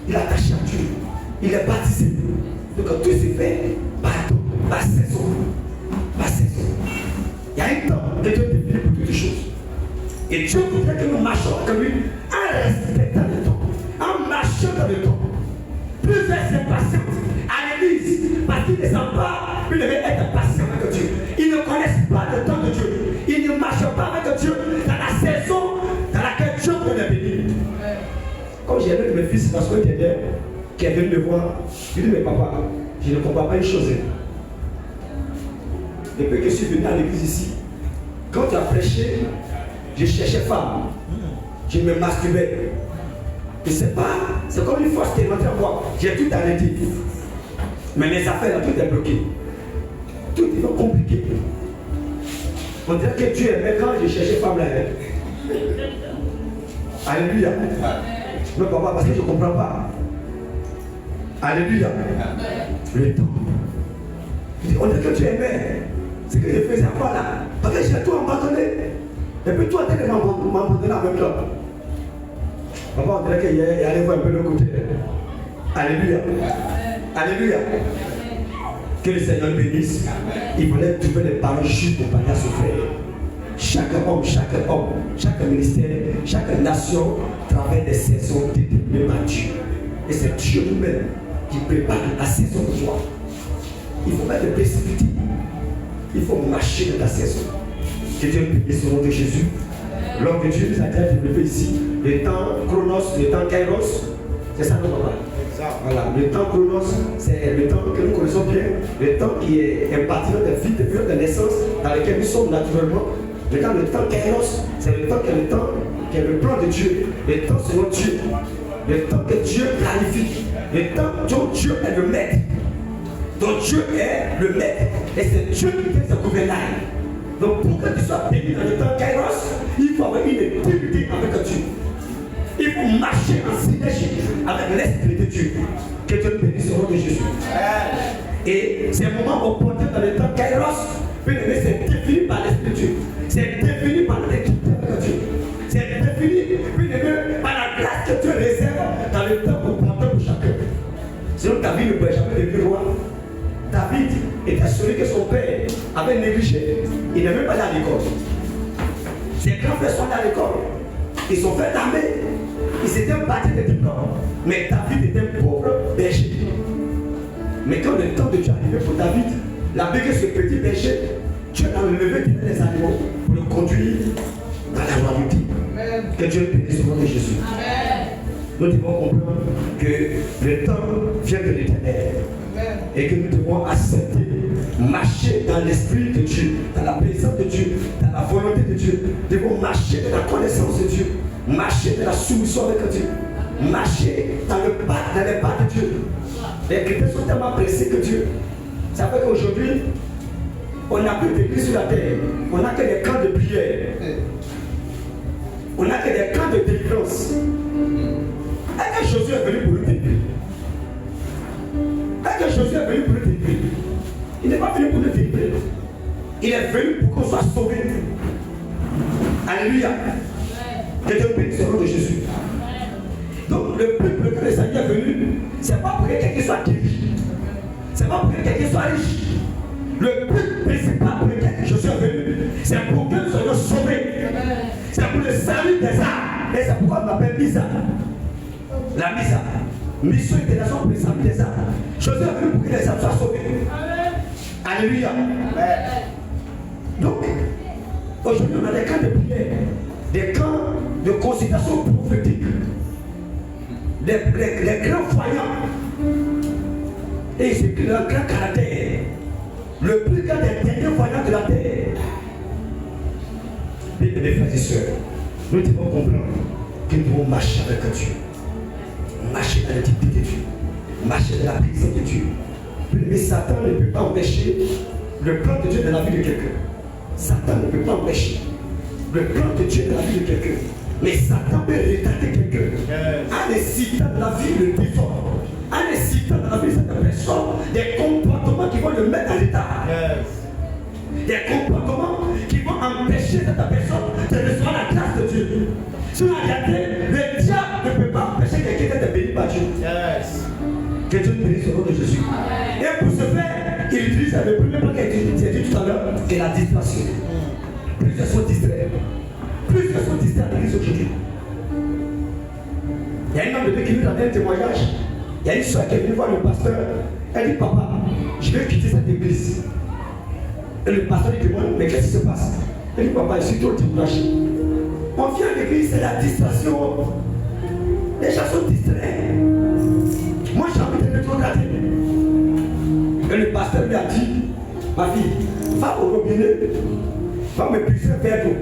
Il est attaché à Dieu. Il est baptisé. Donc tout se fait par saison. Par saison. Il y a un temps que Dieu définit pour toutes les choses. Et Dieu voudrait que nous marchions avec lui en respectant le temps, en marchant dans le temps. Plusieurs s'impatientent à l'église parce qu'ils ne savent pas, ils devaient être patients avec Dieu. Ils ne connaissent pas le temps de Dieu. Ils ne marchent pas avec Dieu dans la saison dans laquelle Dieu peut les bénir. Comme j'ai un de mes fils, parce que qui est venu me voir, je lui ai dit, mais papa, je ne comprends pas une chose. Depuis que je suis venu à l'église ici, quand tu as prêché, je cherchais femme. Je me masturbais. Je ne sais pas, c'est comme une force qui est rentrée en moi. J'ai tout arrêté. Mais mes affaires, tout est bloqué. Tout est compliqué. On dirait que Dieu aimait quand je cherchais femme là. Alléluia. Mais papa, parce que je ne comprends pas. Alléluia. Le temps. On dirait que Dieu aimait. Ce que je faisais quoi là? Parce que j'ai tout abandonné. Et puis toi, tu es m'abandonner en même temps. Papa, on dirait qu'il y a voir un peu de l'autre côté. Alléluia. Alléluia. Que le Seigneur bénisse. Il fallait trouver les paroles justes pour parler à son frère. Chaque homme, chaque ministère, chaque nation travaille des saisons déterminées par Dieu. Et c'est Dieu lui-même qui prépare la saison de toi. Il faut pas te précipiter. Il faut marcher dans la saison. Que Dieu bénisse au nom de Jésus. L'homme de Dieu nous a déjà développé ici. Le temps Chronos, le temps Kairos, c'est ça notre papa. Voilà, le temps Chronos, c'est le temps que nous connaissons bien, le temps qui est imparti dans la vie, depuis la naissance, dans lequel nous sommes naturellement. Le temps Kairos, c'est le temps qui est le plan de Dieu, le temps selon Dieu, le temps que Dieu planifie, le temps dont Dieu est le maître, dont Dieu est le maître, et c'est Dieu qui fait ce gouvernail. Donc pour que tu sois béni dans le temps Kairos, il faut avoir une intimité avec Dieu. Il faut marcher en synergie avec l'Esprit de Dieu. Que Dieu bénisse au nom de Jésus. Et ces moments opportuns dans le temps Kairos, c'est défini par l'Esprit de Dieu. C'est défini par l'équité de Dieu. C'est défini par la grâce que Dieu réserve dans le temps opportun pour chacun. Sinon David ne pouvait jamais devenir roi. David était celui que son père avait négligé. Il n'est même pas allé à l'école. Ses grands frères sont allés à l'école. Ils sont fait l'armée. Ils s'étaient battus de diplômes. Mais David était un pauvre berger. Mais quand le temps de Dieu arrivait pour David, la béquille ce petit berger, Dieu a levé les animaux pour le conduire dans la royauté. Que Dieu bénisse au nom de Jésus. Amen. Nous devons comprendre que le temps vient de l'Éternel. Et que nous devons accepter, marcher dans l'Esprit de Dieu, dans la présence de Dieu, dans la volonté de Dieu. Nous devons marcher dans la connaissance de Dieu, marcher dans la soumission avec Dieu, marcher dans les pas de Dieu. Les chrétiens sont tellement pressés que Dieu. Ça fait qu'aujourd'hui, on n'a plus d'église sur la terre, on n'a que des camps de prière, on n'a que des camps de délivrance. Est-ce que Jésus est venu pour nous délivrer? Est-ce que Jésus est venu pour nous délivrer? Il n'est pas venu pour nous délivrer. Il est venu pour qu'on soit sauvés. Alléluia. Que Dieu bénisse au nom de Jésus. Donc le but pour lequel le Seigneur est venu, ce n'est pas pour que quelqu'un soit guéri. Ce n'est pas pour que quelqu'un soit riche. Le but principal pour lequel Jésus est venu, c'est pour que nous soyons sauvés. C'est pour le salut des âmes. Et c'est pourquoi on m'appelle Misa. La Misa. Mission internationale pour le salut des âmes. Jésus est venu pour que les âmes soient sauvées. Alléluia. Donc, aujourd'hui, on a des camps de prière, des camps de consultation prophétique, les grands voyants. Et c'est un grand caractère. Le plus grand des derniers voyants de la terre. Mes frères et sœurs, nous devons comprendre que nous devons marcher avec Dieu. Marcher dans l'intimité de Dieu. Marcher dans la présence de Dieu. Mais Satan ne peut pas empêcher le plan de Dieu dans la vie de quelqu'un. Satan ne peut pas empêcher le plan de Dieu dans la vie de quelqu'un. Mais Satan peut retarder quelqu'un en incitant dans la vie le désordre, en incitant dans la vie de cette personne des comportements qui vont le mettre à l'état. Des comportements qui vont empêcher cette personne de recevoir la grâce de Dieu. Sur la réalité, le diable ne peut pas empêcher quelqu'un d'être béni par Dieu. Que Dieu bénisse au nom de Jésus. Et pour ce faire, il utilise le premier point qui a été dit tout à l'heure, qui est la distraction. Plusieurs sont distraits. Plusieurs sont distraits à l'église aujourd'hui. Il y a une homme de Dieu qui nous a donné un témoignage. Il y a une soeur qui est venue voir le pasteur. Elle dit, papa, je vais quitter cette église. Et le pasteur lui demande, mais qu'est-ce qui se passe? Elle dit, papa, je suis trop découragé. On vient à l'église, c'est la distraction. Les gens sont distraits. Moi, j'ai envie de rétrograder. Et le pasteur lui a dit, ma fille, va au robinet, va me puiser un verre d'eau.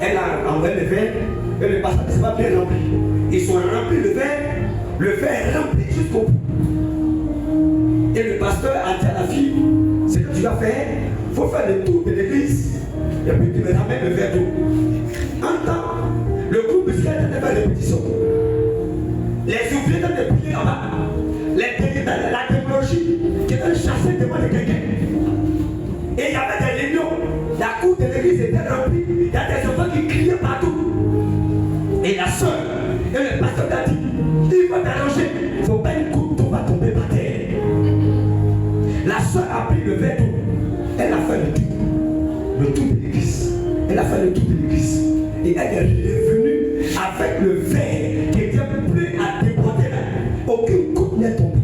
Elle a enlevé le verre, et le pasteur ne s'est pas bien rempli. Ils sont remplis le verre est rempli jusqu'au bout. Et le pasteur a dit à la fille, ce que tu vas faire, il faut faire le tour de l'église, et puis tu me ramènes le verre d'eau. En temps, le groupe musical était fait répétition. Les ouvriers étaient priés en bas. La technologie qui était chassée devant de quelqu'un. Et il y avait des réunions cour de l'église était remplie. Il y a des enfants qui criaient partout. Et la soeur et le pasteur a dit, il va t'arranger. Il ne faut pas une coupe, on va tomber par terre. La soeur a pris le verre d'eau. Elle a fait le tour de l'église. Elle a fait le tour de l'église. Et elle est revenue avec le verre qui était prêt à déborder là. Aucune coupe n'est tombée.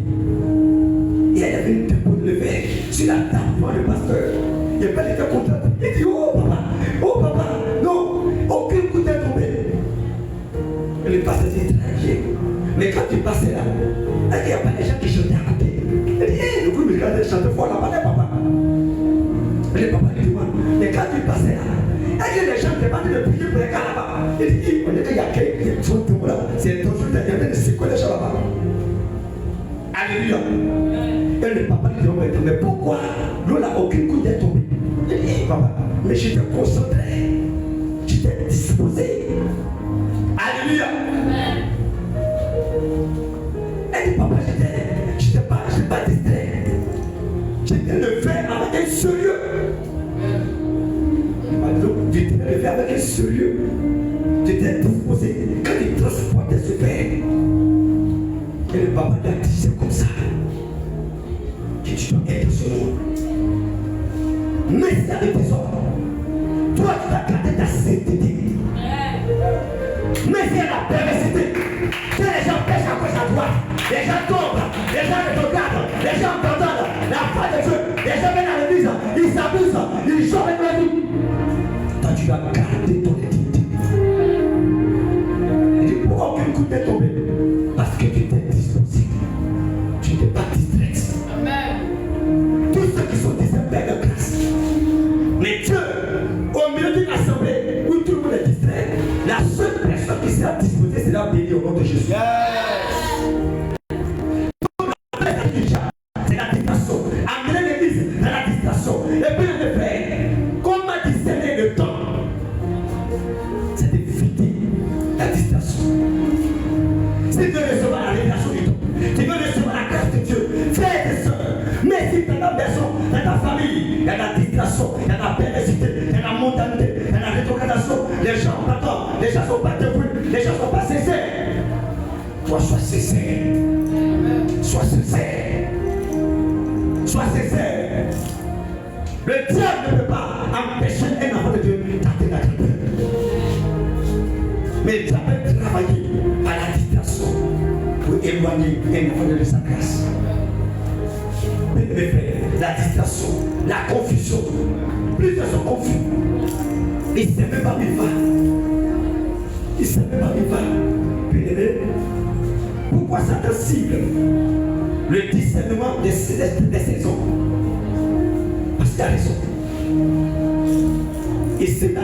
Et elle est venue déposer le verre sur la table devant le pasteur. Et elle était contente. Il dit, oh papa, non, aucune coupe n'est tombée. Et le pasteur dit, tranquille. Mais quand tu passais là, il n'y a pas des gens qui chantaient à côté. Elle dit, le groupe de gens chantaient fort là-bas, papa. Et le papa lui demande, mais quand tu passais là, est-ce que les gens te demandent de prier pour les gars là-bas? Il dit, on était il y a quelques jours là, c'est ton jour d'ailleurs, c'est quoi les gens là-bas? Alléluia. Et le papa lui dit, mais pourquoi l'eau n'a aucune coupe n'est tombée? Il dit, papa, mais j'étais concentré, j'étais disposé. Alléluia. Elle dit, papa, j'étais pas distrait. J'étais levé avec un sérieux. J'étais levé avec un sérieux. J'étais disposé. Quand il transportait ce verre, et le papa lui a dit, c'est comme ça que tu dois être sur nous. Mais c'est avec tes ordres. Toi, tu dois garder ta sainteté. Mais c'est la perversité. Que les gens pêchent à gauche à droite, les gens tombent, les gens te regardent, les gens t'entendent, la foi de Dieu, les gens viennent à l'église, ils s'abusent, ils jouent avec la vie. Toi, tu dois garder ton intimité. Il dit, pourquoi aucune coupe n'est tombée? Parce que tu t'es disposé. Tu n'es pas distrait. Amen. Tous ceux qui sont distraits perdent de grâce. Mais Dieu, au milieu d'une assemblée où tout le monde est distrait, la seule personne qui sera disposée, c'est la bénie au nom de Jésus. C'est la distraction. Amener l'église dans la distraction. Et puis le frère, comment discerner le temps? C'est d'éviter la distraction. Si tu veux recevoir la révélation du temps, tu veux recevoir la grâce de Dieu, frères et sœurs, mais si dans ta maison, dans ta famille, il y a la distraction, il y a la perversité, il y a la mondanité, il y a la rétrogradation, les gens n'attendent, les gens ne sont pas debout, les gens ne sont pas sincères. Toi, sois sincère. Sois sincère. Sois sincère. Le diable ne peut pas empêcher un enfant de Dieu d'atteindre la grandeur. Mais Dieu peut travailler par la distraction pour éloigner un enfant de sa grâce. Mes frères, la distraction, la confusion. Plusieurs sont confus. Ils ne savent même pas où il va. Ils ne savent même pas où il va. Bien-aimé, pourquoi Satan cible le discernement des saisons? Parce qu'il a raison. Et c'est qu'on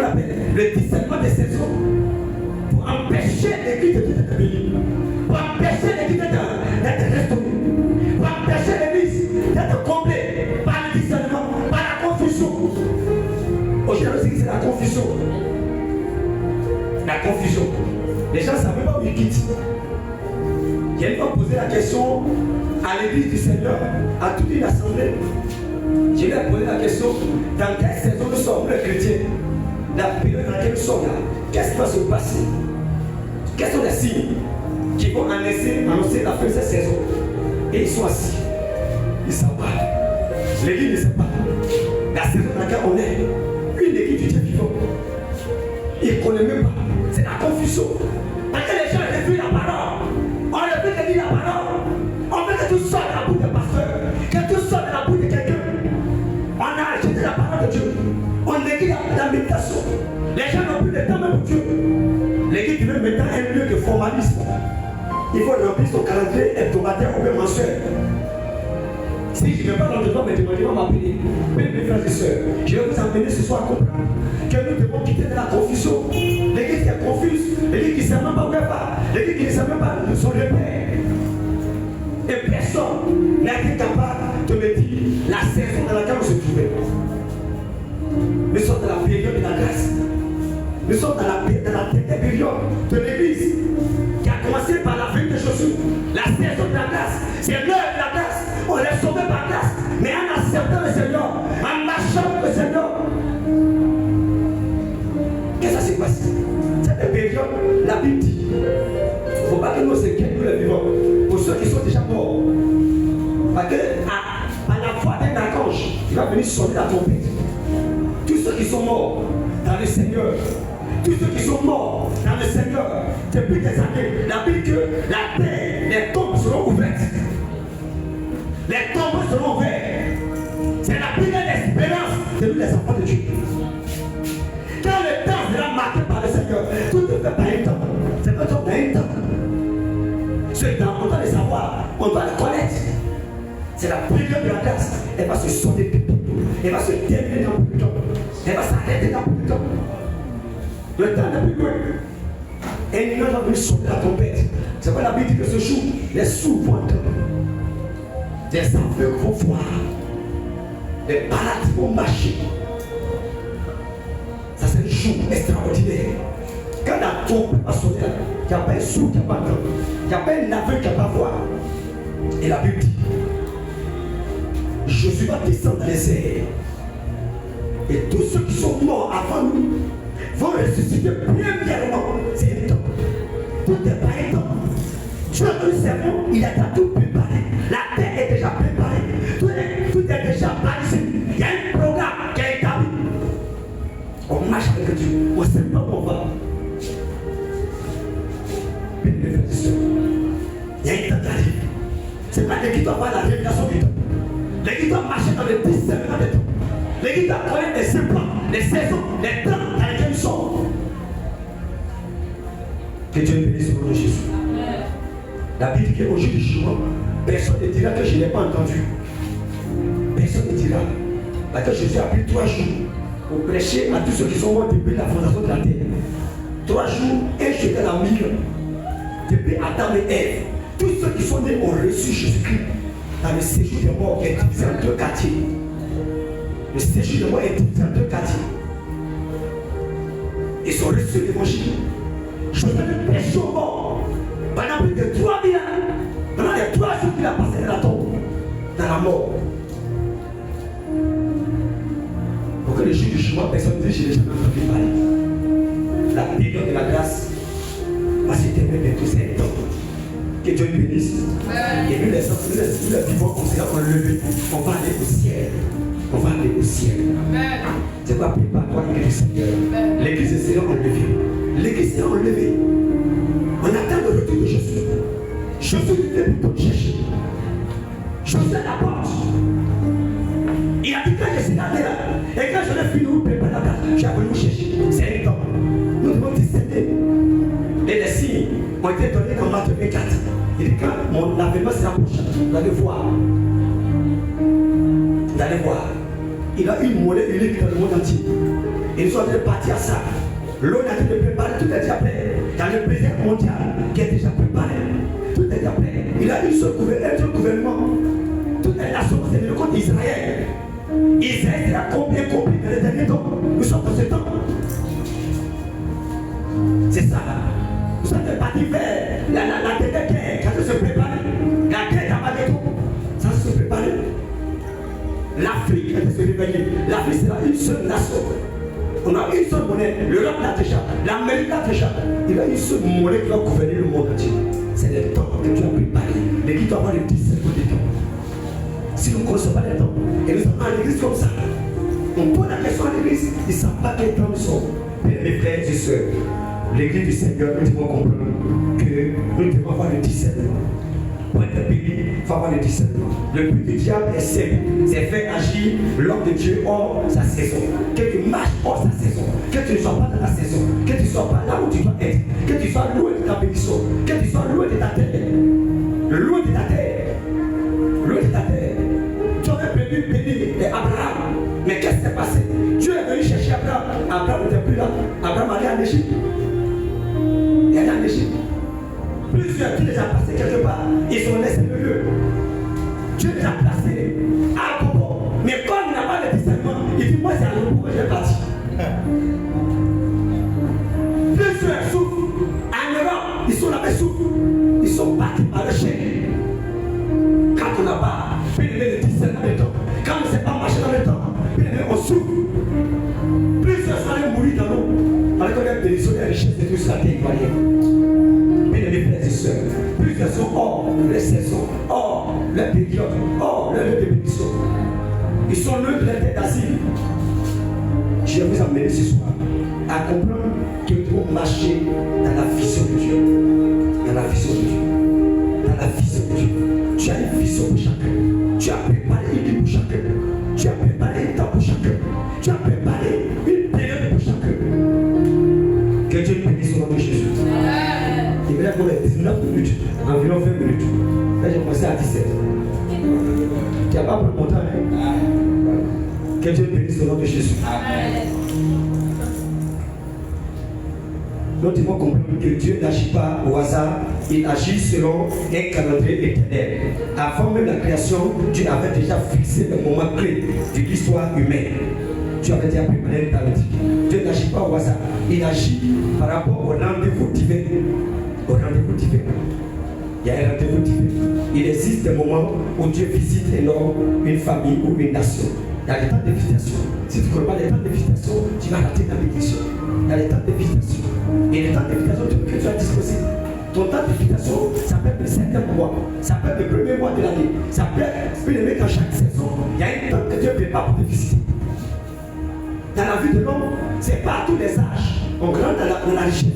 appelle le discernement des saisons pour empêcher l'église d'être bénie, pour empêcher l'église d'être restaurée, pour empêcher l'église d'être comblée par le discernement, par la confusion. Aujourd'hui, c'est la confusion. La confusion. Les gens ne savent pas où ils quittent. Quelqu'un posé la question à l'église du Seigneur, à toute une assemblée. Je lui ai posé la question, dans quelle saison nous sommes, les chrétiens? La période dans laquelle nous sommes là, qu'est-ce qui va se passer? Quels sont les signes qui vont annoncer la fin de cette saison? Et ils sont assis. Ils ne savent pas. L'église ne sait pas. La saison dans laquelle on est, une église du Dieu vivant. Ils ne connaissent même pas. C'est la confusion. Parce que les gens refusent la parole. On refuse de dire la parole. On veut que tout sorte de la bouche de pasteur, que tout sorte de la bouche de quelqu'un. On a rejeté la parole de Dieu. On néglige la méditation. Les gens n'ont plus de temps même pour Dieu. L'église devient maintenant un lieu de formalisme. Il faut remplir son calendrier hebdomadaire ou même mensuel. Si je ne vais pas dans le temps, mais demandez à m'appeler. Mes frères et sœurs, je vais vous amener ce soir à comprendre que nous devons quitter de la confusion. L'église qui est confuse, l'église qui ne sait même pas où elle va, l'église qui ne sait même pas son repère. Et personne n'a été capable de me dire la saison dans laquelle on se trouvait. Nous sommes dans la période de la grâce. Nous sommes dans la dernière période de l'église qui a commencé par la venue de Jésus. La saison de la grâce, c'est l'heure de la grâce. On est sauvé par grâce. Mais en acceptant le Seigneur, en marchant avec le Seigneur, sonner la trompette. Tous ceux qui sont morts dans le Seigneur, tous ceux qui sont morts dans le Seigneur depuis des années, la Bible dit que la terre, les tombes seront ouvertes. Les tombes seront ouvertes. C'est la première espérance de nous les enfants de Dieu. Quand le temps sera marqué par le Seigneur, tout ne fait pas un temps. C'est pas un temps. Ce temps, on doit le savoir, on doit le connaître. C'est la prière de la grâce. Elle va se sonner tout. Elle va se terminer dans peu de temps. Elle va s'arrêter dans peu de temps. Le temps n'est plus loin. Et nous avons venir sonner la trompette. C'est quoi la Bible dit que ce jour, les sourds vont entendre. Des aveugles vont voir. Les malades vont marcher. Ça c'est un jour extraordinaire. Quand la trompe va sonner, il n'y a pas un sourd qui n'a pas entendre. Il n'y a pas un aveugle qui n'a pas voir. Et la Bible dit, Jésus va descendre dans les airs. Et tous ceux qui sont morts avant nous vont ressusciter premièrement. C'est un temps. Tout n'est pas un temps. Dieu nous servons, il a tout préparé. La terre est déjà préparée. Tout est déjà balisé. Il y a un programme qui est établi. On marche avec Dieu. On ne sait pas où on va. Mais il y a un temps qui arrive. C'est pas l'équipe qui doit avoir la révélation du temps. L'équipe doit marcher dans les discernements des temps. L'église doit connaître les plans, les saisons, les temps dans lesquels nous sommes. Que Dieu bénisse au nom de Jésus. La Bible dit qu'au jour du jugement, personne ne dira que je n'ai pas entendu. Personne ne dira. Parce que Jésus a pris 3 jours pour prêcher à tous ceux qui sont morts depuis la fondation de la terre. 3 jours, et je dans la mire. Depuis Adam et Ève, tous ceux qui sont nés ont reçu Jésus-Christ dans le séjour des morts qui est divisé en 2 quartiers. Le séjour de moi est divisé en 2 quartiers. Ils sont reçus l'évangile. Je vais me prêcher aux morts pendant plus de 3000 ans. Pendant les 3 jours qu'il a passé dans la tombe, dans la mort. Pour que le jour du jugement, personne ne dise je n'ai jamais entendu parler. La période de la grâce va se terminer bientôt, c'est un temps. Que Dieu nous bénisse. Et nous les vivants comme ça, on lever. On va aller au ciel. On va aller au ciel. C'est quoi prépare-toi l'église du Seigneur. L'église du Seigneur enlevée. L'église est enlevée. On attend le retour de Jésus. Jésus est pour te chercher. Jésus est à la porte. Il a dit quand je suis allé là, et quand je l'ai fini, vous préparez la place, j'ai voulu vous chercher. C'est un temps. Nous devons discerner. Et les signes ont été donnés dans Matthieu 24. Il dit quand mon avènement sera prochain, vous allez voir. Vous allez voir. Il a une monnaie unique dans le monde entier. Ils sont en train de partir à ça. L'eau a été préparée, tout est déjà prêt. Dans le président mondial qui est déjà préparé, tout est déjà prêt. Il a une seule gouvernement. Toutes les nations, c'est le compte d'Israël. Israël a combien compris dans les derniers temps. Nous sommes dans ce temps. C'est ça. Nous sommes partis vers la dernière guerre. Quand se préparer. La guerre d'Amadeto. Ça se préparer. L'Afrique va se réveiller. L'Afrique sera une seule nation. On a une seule monnaie. L'Europe l'a déjà. L'Amérique l'a déjà. Il a une seule monnaie qui va gouverner le monde entier. C'est le temps que tu as préparé. L'église doit avoir le 17 des temps. Si nous ne connaissons pas les temps, et nous sommes en l'église comme ça, on pose la question à l'église, ils ne savent pas quel temps nous sommes. Mais mes frères et sœurs, l'église du Seigneur, nous devons comprendre que nous devons avoir le discernement. Pour être béni, il faut avoir le discernement. Le but du diable est simple, c'est faire agir l'homme de Dieu hors sa saison. Que tu marches hors sa saison, que tu ne sois pas dans ta saison, que tu ne sois pas là où tu dois être, que tu sois loin de ta bénédiction, que tu sois loin de ta terre. Loin de ta terre. Loin de ta terre. Tu aurais prévu bénir Abraham. Mais qu'est-ce qui s'est passé? Dieu est venu chercher Abraham. Abraham n'était plus là. Abraham allait en Égypte. Il est en Égypte. Plusieurs qui les a placés quelque part. Ils sont laissés le lieu. Dieu les a placés à Bobo. Mais comme il n'a pas de discernement, il dit moi c'est à Bobo que je vais partir. Plusieurs souffrent. En Europe, ils sont là-bas souffrent. Ils sont partis par le chien. Quand on n'a pas pénétré le discernement dans le temps, quand on ne sait pas marcher dans le temps, on souffre. Plusieurs sont allés mourir dans l'eau. Alors qu'on a bénéficié des richesses de tout cela qui est incroyable. Bien mes frères et sœurs, plusieurs sont hors les saisons, hors les périodes, hors les lieux de bénédiction. Ils Ils sont neutres de la tête d'asile. Je vais vous emmener ce soir à comprendre que pour marcher dans la vision de Dieu. Dans la vision de Dieu. Dans la vision de Dieu. Tu as une vision pour chacun. Tu as préparé une vie pour chacun. Tu as préparé un temps pour chacun. Tu as préparé une période pour chacun. Que Dieu nous bénisse au nom de Jésus. Il me lève pour les 19 minutes, environ 20 minutes. Là, j'ai commencé à 17. Tu n'as pas pris mon temps, hein? Que Dieu nous bénisse au nom de Jésus. Nous devons comprendre que Dieu n'agit pas au hasard, il agit selon un calendrier éternel. Avant même la création, Dieu avait déjà fixé le moment clé de l'histoire humaine. Dieu avait déjà préparé le temps. Dieu n'agit pas au hasard, il agit par rapport au rendez-vous divin. Au rendez-vous divin. Il y a un rendez-vous divin. Il existe des moments où Dieu visite un homme, une famille ou une nation. Il y a des temps de visitation. Si tu ne connais pas les temps de visitation, tu vas rater ta bénédiction. Il y a les temps de visitation. Et les temps de visitation que tu as disposé. Ton temps de visitation, ça peut être le 7e mois. Ça peut être le premier mois de l'année. Ça peut être le mec dans chaque saison. Il y a un temps que Dieu prépare pour te visiter. Dans la vie de l'homme, ce n'est pas à tous les âges. On grandit dans la richesse.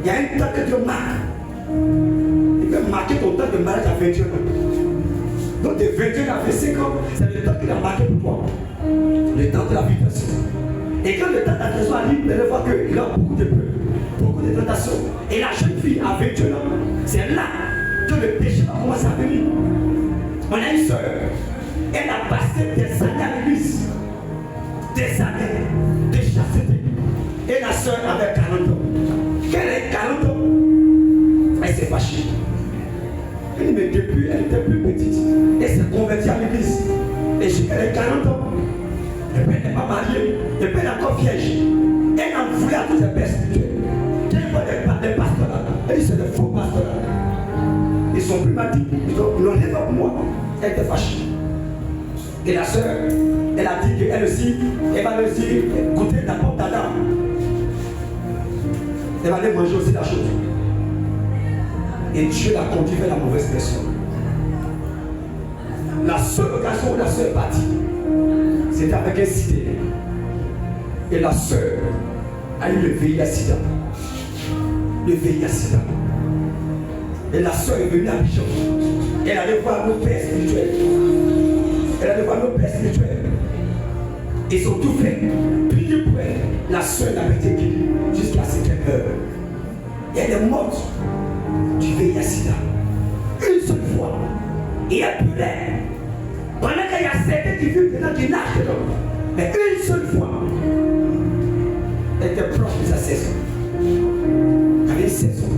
Il y a un temps que Dieu marque. Il peut marquer ton temps de mariage à 21 ans. Donc de 21 à 25 ans, c'est le temps qu'il a marqué pour toi. Le temps de la visitation. Et quand le temps d'attention arrive, vous allez voir qu'il a beaucoup de peur, beaucoup de tentations. Et la jeune fille à 21 ans, c'est là que le péché va commencer à venir. On a une soeur, elle a passé des années à l'église. Des années de chasteté. Et la soeur avait 40 ans. Quand elle a 40 ans, elle s'est fâchée. Elle dit, mais depuis, elle était plus petite. Elle s'est convertie à l'église. Et elle a 40 ans. Et puis elle n'est pas mariée. Et puis elle est encore vierge. Elle en voulait à tous les pères spirituels. Quand elle voit des pasteurs là, elle dit, c'est des faux pasteurs là. Ils sont plus matis. Ils l'ont rien pour moi. Elle était fâchée. Et la soeur, elle a dit qu'elle aussi, elle va aussi goûter la porte d'Adam. Elle va aller manger aussi la chose. Et Dieu l'a conduit vers la mauvaise personne. La seule occasion où la soeur est partie, c'était avec un cité. Et la soeur a eu le VIH-Sida. Le VIH-Sida. Et la soeur est venue à Bichon. Elle allait voir nos pères spirituels. Elle allait voir nos pères spirituels. Ils ont tout fait. Priez pour elle. La soeur n'a pas été guérie jusqu'à ce qu'elle meure. Et elle est morte du VIH-Sida. Une seule fois. Et elle pleurait. Pendant qu'il y a certains qui vivent dedans, qui nagent dedans. Mais une seule fois, elle était proche de sa saison. Elle avait une saison.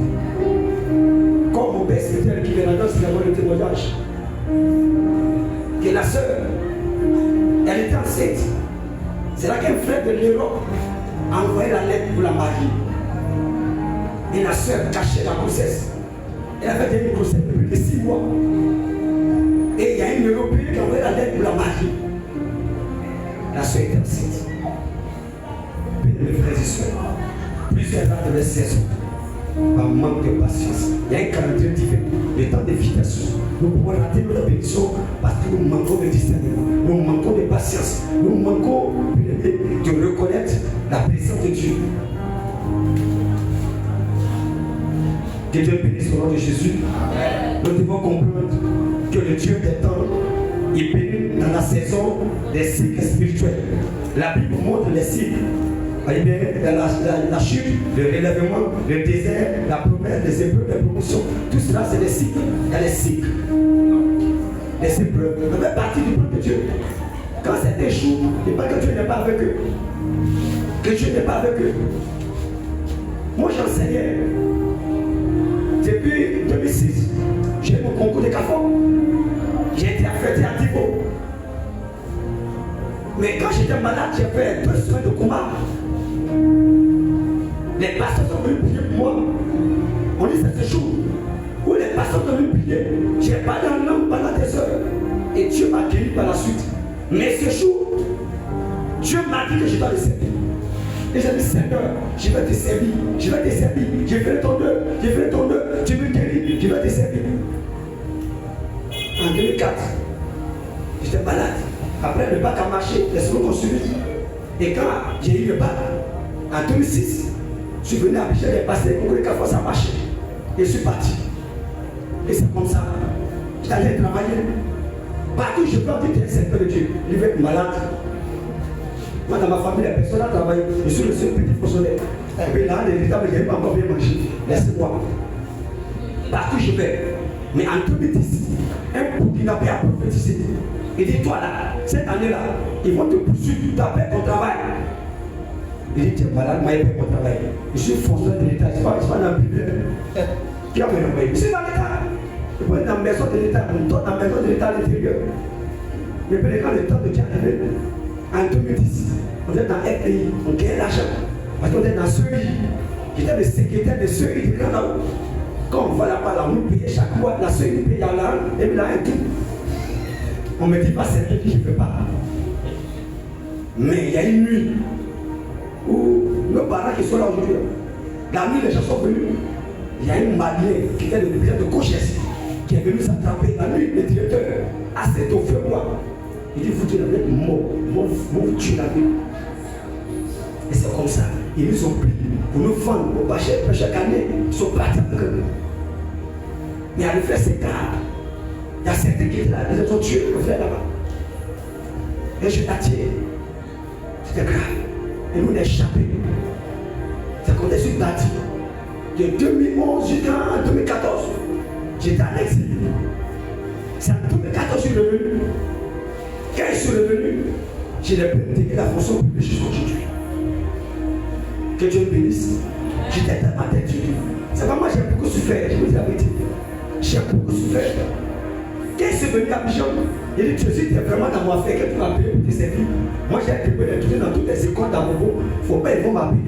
Comme mon père spirituel qui vient là-dedans, c'est d'avoir le témoignage. Que la sœur, elle était enceinte. C'est là qu'un frère de l'Europe a envoyé la lettre pour la marier. Et la sœur cachait la grossesse. Elle avait tenu une grossesse de plus de 6 mois. Et il y a une Européenne qui a envoyé la lettre pour la marier. La sœur était enceinte. Mes frères et sœurs, plusieurs dates de saison, par manque de patience. Il y a un calendrier divin, le temps de visitation. Nous pouvons rater notre bénédiction parce que nous manquons de discernement, nous manquons de patience, nous manquons de reconnaître la présence de Dieu. Que Dieu bénisse au nom de Jésus. Amen. Nous devons comprendre que le Dieu des temps, il bénit dans la saison des cycles spirituels. La Bible montre les cycles. Voyez bien, la chute, le relèvement, le désert, la promesse, les épreuves, les promotions, tout cela c'est des cycles. Il y a les cycles. Les épreuves. Ça fait partie du peuple de Dieu. Quand c'est échoue, il ne pas que Dieu n'est pas avec eux. Que Dieu n'est pas avec eux. Moi j'enseignais. Depuis 2006, j'ai eu mon concours de CAFO. J'ai été affecté à Thibaut. Mais quand j'étais malade, j'ai fait 2 semaines de coma. Les pasteurs sont venus prier pour moi. On dit c'est ce jour où les pasteurs sont venus prier. J'ai parlé en langue pendant des heures. Et Dieu m'a guéri par la suite. Mais ce jour, Dieu m'a dit que je dois le servir. Et j'ai dit, Seigneur, je vais te servir, je vais te servir, je vais ton œuvre, je vais ton œuvre, tu me guéris, je vais te servir. En 2004, j'étais malade, Après le bac a marché, les secondes ont suivi. Et quand j'ai eu le bac, en 2006, je suis venu à Abidjan, j'ai passé pour que les fois ça marchait. Et je suis parti. Et c'est comme ça. J'allais travailler. Partout, je peux dire que c'est de Dieu. Il va être malade. Moi, dans ma famille, personne n'a travaillé. Je suis le seul petit fonctionnaire. Et puis là, les États, je n'ai pas encore bien mangé. Laissez-moi. Partout, je vais. Mais en 2010, un Burkinabé a prophétisé. Il dit, toi là, cette année-là, ils vont te poursuivre, tu as perdu ton travail. Il dit, tu es malade, moi, j'ai perdu mon travail. Je suis fonctionnaire de l'État, je ne suis pas dans le privé. Qui a fait envoyer? Je suis dans l'État. Je suis dans la maison de l'État, dans la maison de l'État à l'intérieur. Mais quand le temps de Dieu est arrivé, en 2010, on est dans un pays, on gagne l'argent. Parce qu'on est dans ce pays. J'étais le secrétaire de ce pays de Canada. Quand on va là-bas, là, on nous paye chaque mois, la seule paye à l'an, et puis là, et tout. On ne me dit pas c'est vrai que je ne peux pas. Mais il y a une nuit où nos parents qui sont là aujourd'hui, la nuit les gens sont venus. Il y a une Malien qui était le président de Cochesse qui est venu s'attraper. La nuit, le directeur a cet au feu moi. Il dit vous êtes mort, vous tuez la nuit. Et c'est comme ça. Ils nous ont pris pour nous vendre au bachet chaque année. Ils sont partis avec eux. Mais à le faire, c'est grave. Il y a certains qui étaient là, ils ont tué le frère là-bas. Et je l'ai tiré. C'était grave. Et nous, on a échappé. C'est qu'on est sur parti. De 2011 jusqu'en 2014, j'étais en exil. C'est en 2014 que je suis revenu. Quand je suis revenu, j'ai intégré la fonction publique jusqu'à aujourd'hui. Que Dieu me bénisse. J'étais dans ma tête. C'est pas moi, j'ai beaucoup souffert. Je vous dis la vérité. J'ai beaucoup souffert. Quand je suis venu à Abidjan, il dit tu es vraiment dans mon affaire, que tu m'as payé pour tes services. Moi j'ai été étudier dans toutes les écoles d'Amobo, il ne faut pas, ils vont m'appeler.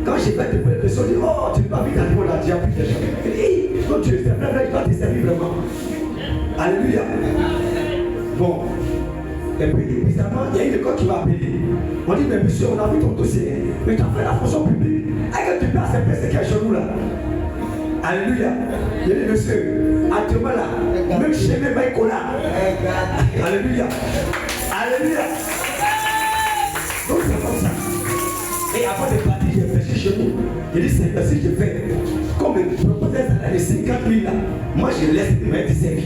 Quand j'ai fait des pressions, je dis oh, tu ne m'as pas vu dans le monde, là, tu as pris des gens. Il dit non, tu es vrai, je dois te servir vraiment. Alléluia. Bon. Et puis, bizarrement, il y a une école qui m'a appelé. On dit, mais monsieur, on a vu ton dossier, mais tu as fait la fonction publique. Est-ce que tu peux accepter ce qu'il y a chez nous là? Alléluia. Il dit, monsieur, actuellement là, même chez mes mains là. Alléluia. Alléluia. Donc c'est comme ça. Et avant de partir, j'ai réfléchi chez nous. Il dit, c'est parce que je fais. Comme je proposais les 50 000 là, moi je laisse mes 17 000.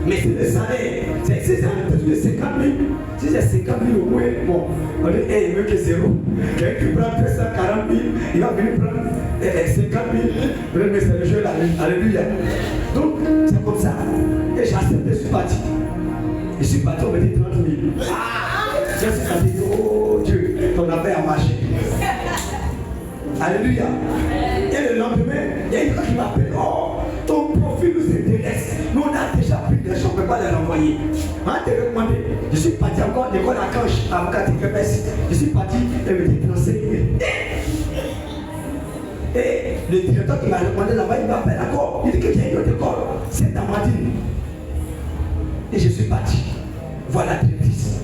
Mais c'est le salaire. C'est si c'est un peu de 50 000. Si c'est 50 000 au moins, bon, on dit, hey, mieux que zéro. Quelqu'un qui prend 240 000, il va venir prendre 50 000. Mais c'est le jeu là. Alléluia. Donc, c'est comme ça. Et j'ai accepté, je suis parti. Je suis parti, on me dit 30 000. Je suis parti, oh Dieu, ton affaire a marché. Alléluia. Et le lendemain, il y a une fois qui m'appelle, oh, ton profil nous intéresse. Nous, on a déjà pris des gens, on ne peut pas les renvoyer. On te recommandé. Je suis parti encore à l'école à Canche, à Mkati-Kepes. Je suis parti et me dit renseigner. Et le directeur qui m'a recommandé là-bas, il m'appelle encore. Il dit que j'ai une autre école. C'est dans Madine. Et je suis parti. Voilà la directrice.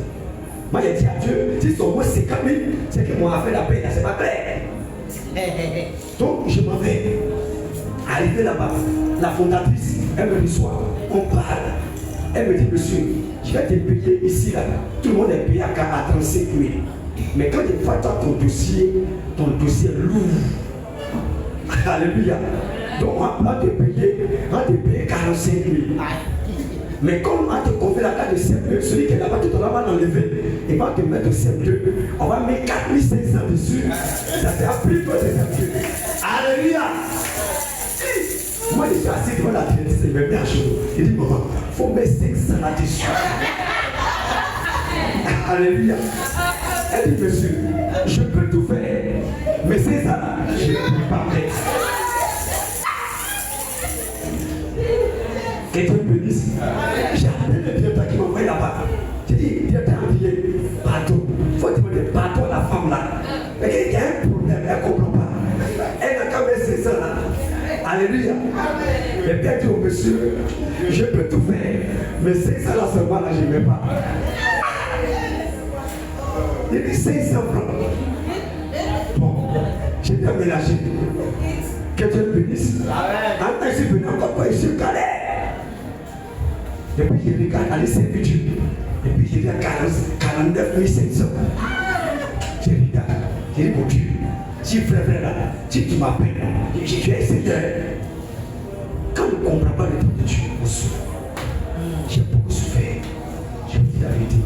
Moi, j'ai dit à Dieu, si son mot c'est 4 000, c'est que moi, fait la paix, c'est pas clair. Donc, je m'en vais. Arrivé là-bas, la fondatrice, elle me reçoit, on parle. Elle me dit, monsieur, je vais te payer ici, là. Tout le monde est payé à 35 000. Mais quand tu vois ton dossier est lourd. Alléluia. Donc, on va te payer 45 000. Mais comme on te confie la carte de CM2, celui qui est là-bas, tu te l'as enlevé. Il va te mettre au CM2. On va mettre 4 500 dessus. Ça sera plus que de CM2. Alléluia. Moi, je suis assis devant la directrice, il me met à genoux. Il dit, maman, il faut mettre 500 là-dessus. Alléluia. Elle dit, monsieur, je peux tout faire. Mais c'est ça là, je ne peux pas faire. Que Dieu bénisse. J'ai appelé le directeur qui m'a envoyé là-bas. J'ai dit, directeur envoyé, pardon. Il faut demander pardon à la femme là. Mais il y a un problème, elle ne comprend pas. Elle n'a qu'à mettre 500 là. Alléluia. Et bien dit au monsieur, je peux tout faire. Mais 500 là seulement là, je ne vais pas. Il dit 500 francs. Bon, j'ai bien ménagé. Que Dieu bénisse. En tant que je suis venu encore, je suis calé. Et puis je regarde aller servir Dieu. Et puis je regarde 49 500. Je regarde. Je dis mon Dieu, si frère là, si tu m'appelles là, je vais essayer. Quand je ne comprends pas le temps de Dieu, on souffre. J'ai beaucoup souffert. Je vous dis la vérité.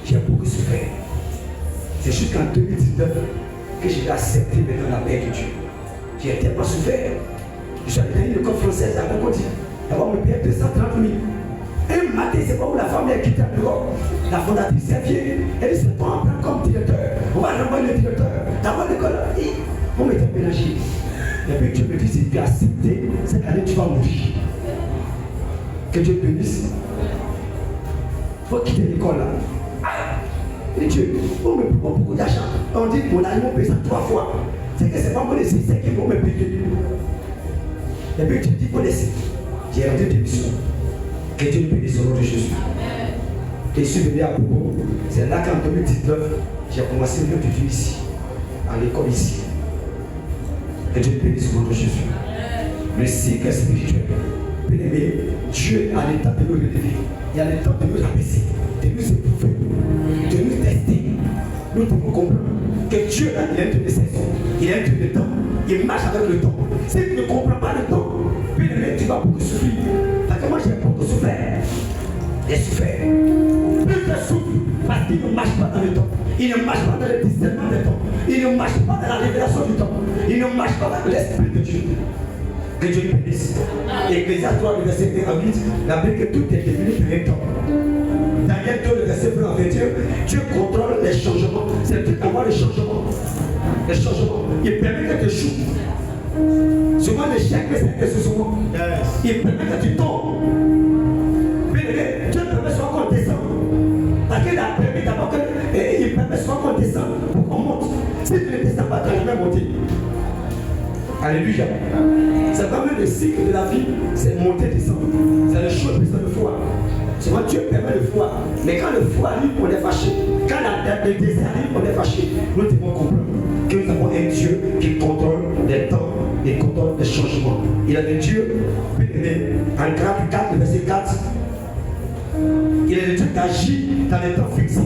J'ai beaucoup souffert. C'est jusqu'en 2019 que j'ai accepté maintenant la paix de Dieu. J'ai tellement souffert. Je suis allé dans une école française à Cocody. Elle va me payer 230 000. Un matin, c'est pas où la femme est quittée à bureau. La fondatrice est vieille. Elle dit c'est toi en prendre comme directeur. On va renvoyer le directeur. D'abord l'école. On m'était mélangé. Et puis Dieu me dit si tu as accepté, cette année tu vas mourir. Que Dieu te bénisse. Il faut quitter l'école là. Et Dieu, on me prend beaucoup d'argent. On dit mon ami paye ça 3 fois. C'est que c'est pas mon laisser, c'est qu'ils vont me payer. Et puis Dieu dit pour laisser. J'ai rendu des missions. Que Dieu nous bénisse au nom de Jésus. Et je suis venu à Bobo. C'est là qu'en 2019, j'ai commencé l'œuvre de Dieu ici, à l'école ici. Que Dieu nous bénisse au nom de Jésus. Le cycle spirituel. Bien-aimé, Dieu a l'état de nous relever. Il y a l'état de nous abaisser, de nous éprouver, de nous tester. Nous devons comprendre que Dieu il a une saison, il a une temps, il marche avec le temps. Si tu ne comprends pas le temps, bien-aimé, tu vas beaucoup souffrir. Parce que moi j'ai beaucoup souffert. J'ai souffert. Plus je souffre, parce qu'il ne marche pas dans le temps. Il ne marche pas dans le discernement du temps. Il ne marche pas dans la révélation du temps. Il ne marche pas dans l'esprit de Dieu. Que Dieu nous bénisse. Ecclésiaste 3, le verset 1 à 8, la Bible que tout est devenu directement. Daniel 2, le verset 1 à 21, Dieu contrôle les changements. C'est le truc d'avoir les changements. Les changements. Il permet que tu échoues. Souvent l'échec, c'est souvent. Il permet que tu tombes. Dieu permet souvent qu'on descende. Parce qu'il a permis d'abord qu'il permet souvent qu'on descende pour qu'on monte. Si tu ne descends pas, tu n'as jamais monté. Alléluia. C'est vraiment le cycle de la vie, c'est monter, descendre. C'est le choix de le foi. Souvent Dieu permet le foi. Mais quand le foi arrive, on est fâché. Quand le désert arrive, on est fâché. Nous devons comprendre que nous avons un Dieu qui contrôle les temps et contrôle les changements. Il a le Dieu, en Galates 4, verset 4. Il est le Dieu qui agit dans les temps fixés.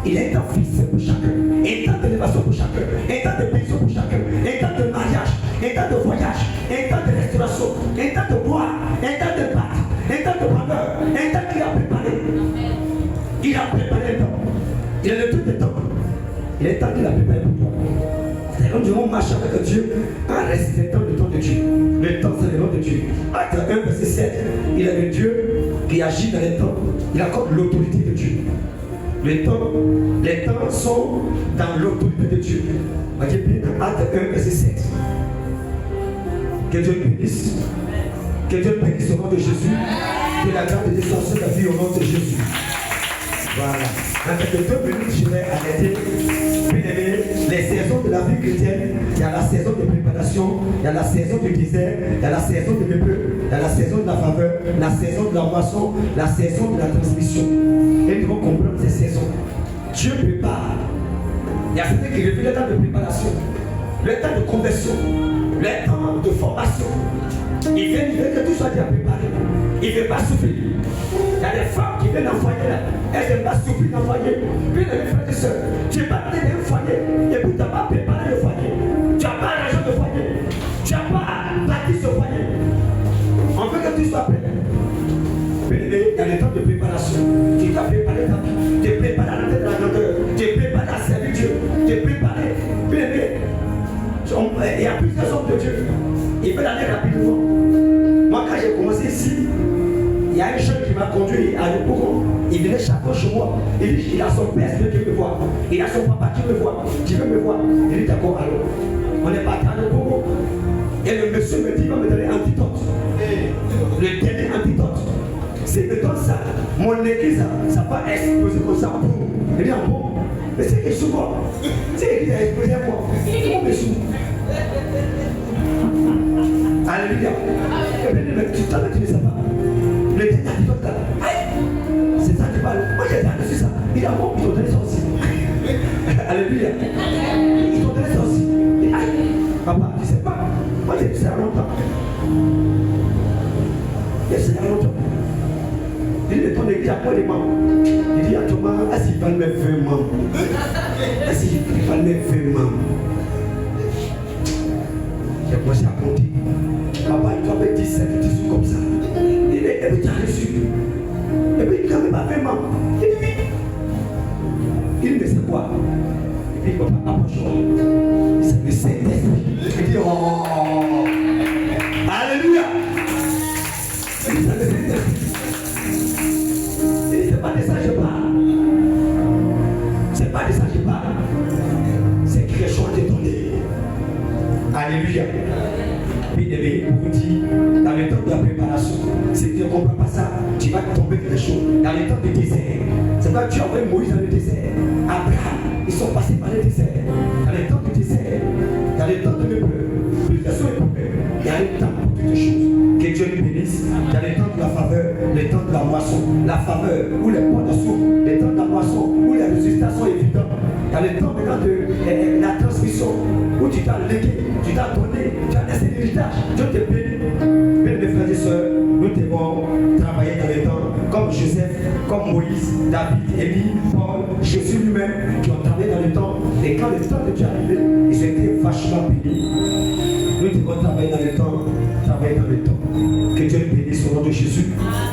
Il est un temps fixé pour chacun. Un temps d'élévation pour chacun. Un temps de pension pour chacun. Un temps de mariage. Un temps de voyage. Un temps de restauration. Un temps de boire. Un temps de battre. Un temps de bonheur. Un temps qu'il a préparé. Il a préparé le temps. Il est le tout des temps. Il est le temps qu'il a préparé pour toi. C'est quand nous devons marcher avec Dieu en respectant le temps de Dieu. Le temps, c'est le nom de Dieu. Acte 1, verset 7. Il est le Dieu qui agit dans les temps. Il accorde l'autorité de Dieu. Les temps sont dans l'autorité de Dieu. Acte 1, verset 7. Que Dieu bénisse. Que Dieu bénisse au nom de Jésus. Que la grâce de Dieu soit sur la vie au nom de Jésus. Voilà. Dans quelques 2 minutes, je vais arrêter. Les saisons de la vie chrétienne, il y a la saison de préparation, il y a la saison du désert, il y a la saison de l'épreuve, il y a la saison de la faveur, la saison de la moisson, la saison de la transmission. Et nous devons comprendre ces saisons. Dieu prépare. Il y a celui qui révèle le temps de préparation, le temps de conversion, le temps de formation. Il veut que tout soit déjà préparé. Il ne veut pas souffrir. Il y a des femmes qui viennent en foyer là. Elles n'aiment pas souffrir dans le foyer. Puis les frères et sœurs, tu n'es pas allé dans le foyer. Et puis tu n'as pas préparé le foyer. Tu n'as pas l'argent de foyer. Tu n'as pas bâti ce foyer. On veut que tout soit prêt. Il y a le temps de préparation. Tu t'as préparé ta vie. Tu es préparé à la tête de la grandeur. Tu es préparé à servir Dieu. Tu es préparé. Il y a plusieurs hommes de Dieu. Il veut aller rapidement. Moi, quand j'ai commencé ici, il y a un jeune qui m'a conduit à Yopougon. Il venait chaque fois chez moi. Il dit il a son père qui veut me voir. Il a son papa qui veut me voir. Qui veut me voir. Il dit d'accord, alors. On est parti à Yopougon. Et le monsieur me dit il va me donner un antidote. Le dernier antidote. C'est que dans ça, mon église, ça va exploser comme ça en boum. Il dit en bon. Mais c'est que souvent, c'est l'église a explosé à moi. C'est mon monsieur. Alléluia. Tu ne sais pas. Le dernier antidote là. C'est ça qui parle. Moi j'ai reçu ça. Il a bon, ils t'ont donné ça aussi. Alléluia. Ils t'ont donné ça aussi. Papa, tu ne sais pas. Moi j'ai vu ça longtemps. Il y a ça longtemps. Il dit, ton église a quoi les membres? Il dit à Thomas, est-ce qu'il va me faire 20 membres? Est-ce qu'il va me faire 20 membres? J'ai commencé à compter. Papa, il doit mettre 17, 18 comme ça. Il dit, et puis tu as reçu. Et puis il dit, mais pas 20 membres. Il dit, oui. Il dit, mais c'est quoi? Et puis il va pas approcher. Il dit, mais c'est l'esprit. Il dit, oh. Alléluia. Il dit, c'est l'esprit. C'est pas de ça que je parle. C'est pas de ça que je parle. C'est quelque chose de donné. Alléluia. Puis il vous dit, dans le temps de la préparation, si tu ne comprends pas ça, tu vas tomber dans les choses. Dans le temps du désert, c'est pas que tu as envoyé Moïse dans le désert. Abraham, ils sont passés par le désert. Dans le temps du désert, dans le temps de l'épreuve, l'utilisation est épreuve. Il y a le temps pour toutes les choses. Que Dieu nous bénisse. Dans le temps de la faveur, le temps de la moisson, la faveur ou les points de souffle, le temps de la moisson où les résultats sont évidents. Dans le temps maintenant de la transmission, où tu t'as légué, tu t'as donné, tu as laissé l'héritage, Dieu te bénit. Bien mes frères et sœurs, nous devons travailler dans le temps comme Joseph, comme Moïse, David, Élie, Paul, Jésus lui-même, qui ont travaillé dans le temps. Et quand le temps de Dieu est arrivé, ils étaient vachement bénis. Nous devons travailler dans le temps, travailler dans le temps. Que Dieu bénisse au nom de Jésus.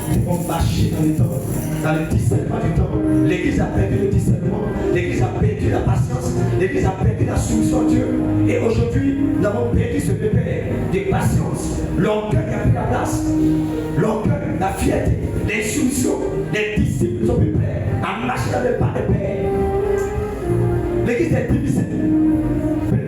Nous devons marcher dans le temps, dans le discernement du temps. L'Église a perdu le discernement, l'Église a perdu la patience, l'Église a perdu la soumission à Dieu. Et aujourd'hui, nous avons perdu ce bébé de patience. L'orgueil a pris la place. L'orgueil, la fierté, l'insoumission, les disciples sont prêts à marcher dans le pas de Père. L'Église est divisée.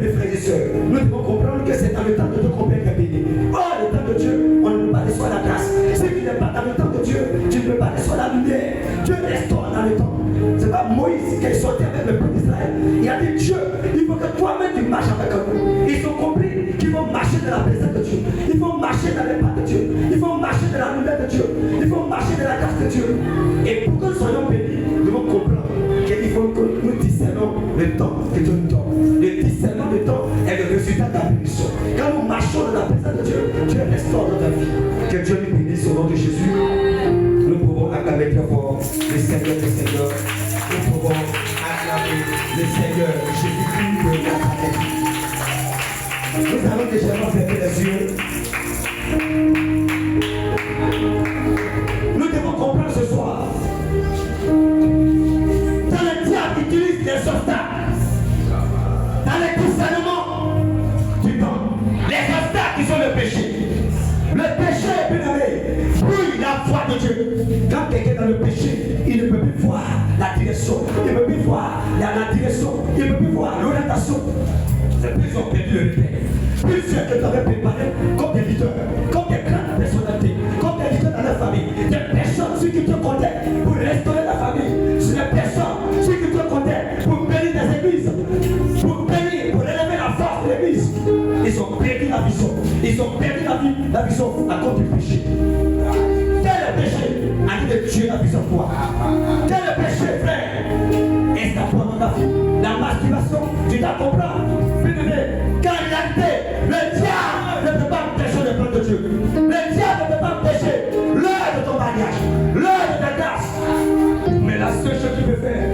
Mes frères et sœurs, nous devons comprendre que c'est dans le temps de Dieu qu'on peut être béni. Or, le temps de Dieu, on ne peut pas recevoir la grâce. Si tu n'es pas dans le temps de Dieu, tu ne peux pas recevoir la lumière. Dieu restaure dans le temps. C'est pas Moïse qui est sorti avec le peuple d'Israël. Il a dit, Dieu, il faut que toi-même tu marches avec nous. Ils ont compris qu'ils vont marcher dans la présence de Dieu. Ils vont marcher dans les pas de Dieu. Ils vont marcher dans la lumière de Dieu. Ils vont marcher dans la grâce de Dieu. Et pour que nous soyons bénis, nous devons comprendre qu'il faut que nous discernons le temps que Dieu nous donne. Le discernement du temps est le résultat de la bénédiction. Quand nous marchons dans la présence de Dieu, Dieu restaure notre vie. Que Dieu nous bénisse au nom de Jésus. Nous pouvons acclamer très fort le Seigneur des Seigneurs. Nous pouvons acclamer le Seigneur Jésus-Christ de Nazareth. Nous allons déjà fermer les yeux. Nous devons comprendre ce soir. Dans le diable utilise les obstacles. Dans le discernement du temps, les obstacles qui sont le péché. Le péché, bien aimé, brûle la foi de Dieu. Quand quelqu'un est dans le péché, il ne peut plus voir la direction, il ne peut plus voir la direction, il ne peut plus voir l'orientation. C'est plus ils ont perdu le repère. Plus ceux que tu avais préparé comme des leaders, comme des grandes personnalités, comme des leaders dans la famille, des personnes sur qui te comptaient pour restaurer la famille, c'est des personnes sur qui te comptaient pour bénir des églises, pour bénir, pour élever la force de l'église. Ils ont perdu la vision, ils ont perdu la vision à cause du péché. Quel est le péché? A dit de tuer la vision pour toi. Quel est le péché, frère? Est-ce que toi dans ta vie, la masturbation, tu dois comprendre. Quand il a été, le diable ne peut pas empêcher le plan de Dieu. Le diable ne peut pas empêcher l'heure de ton mariage, l'heure de ta grâce. Mais la seule chose qu'il peut faire,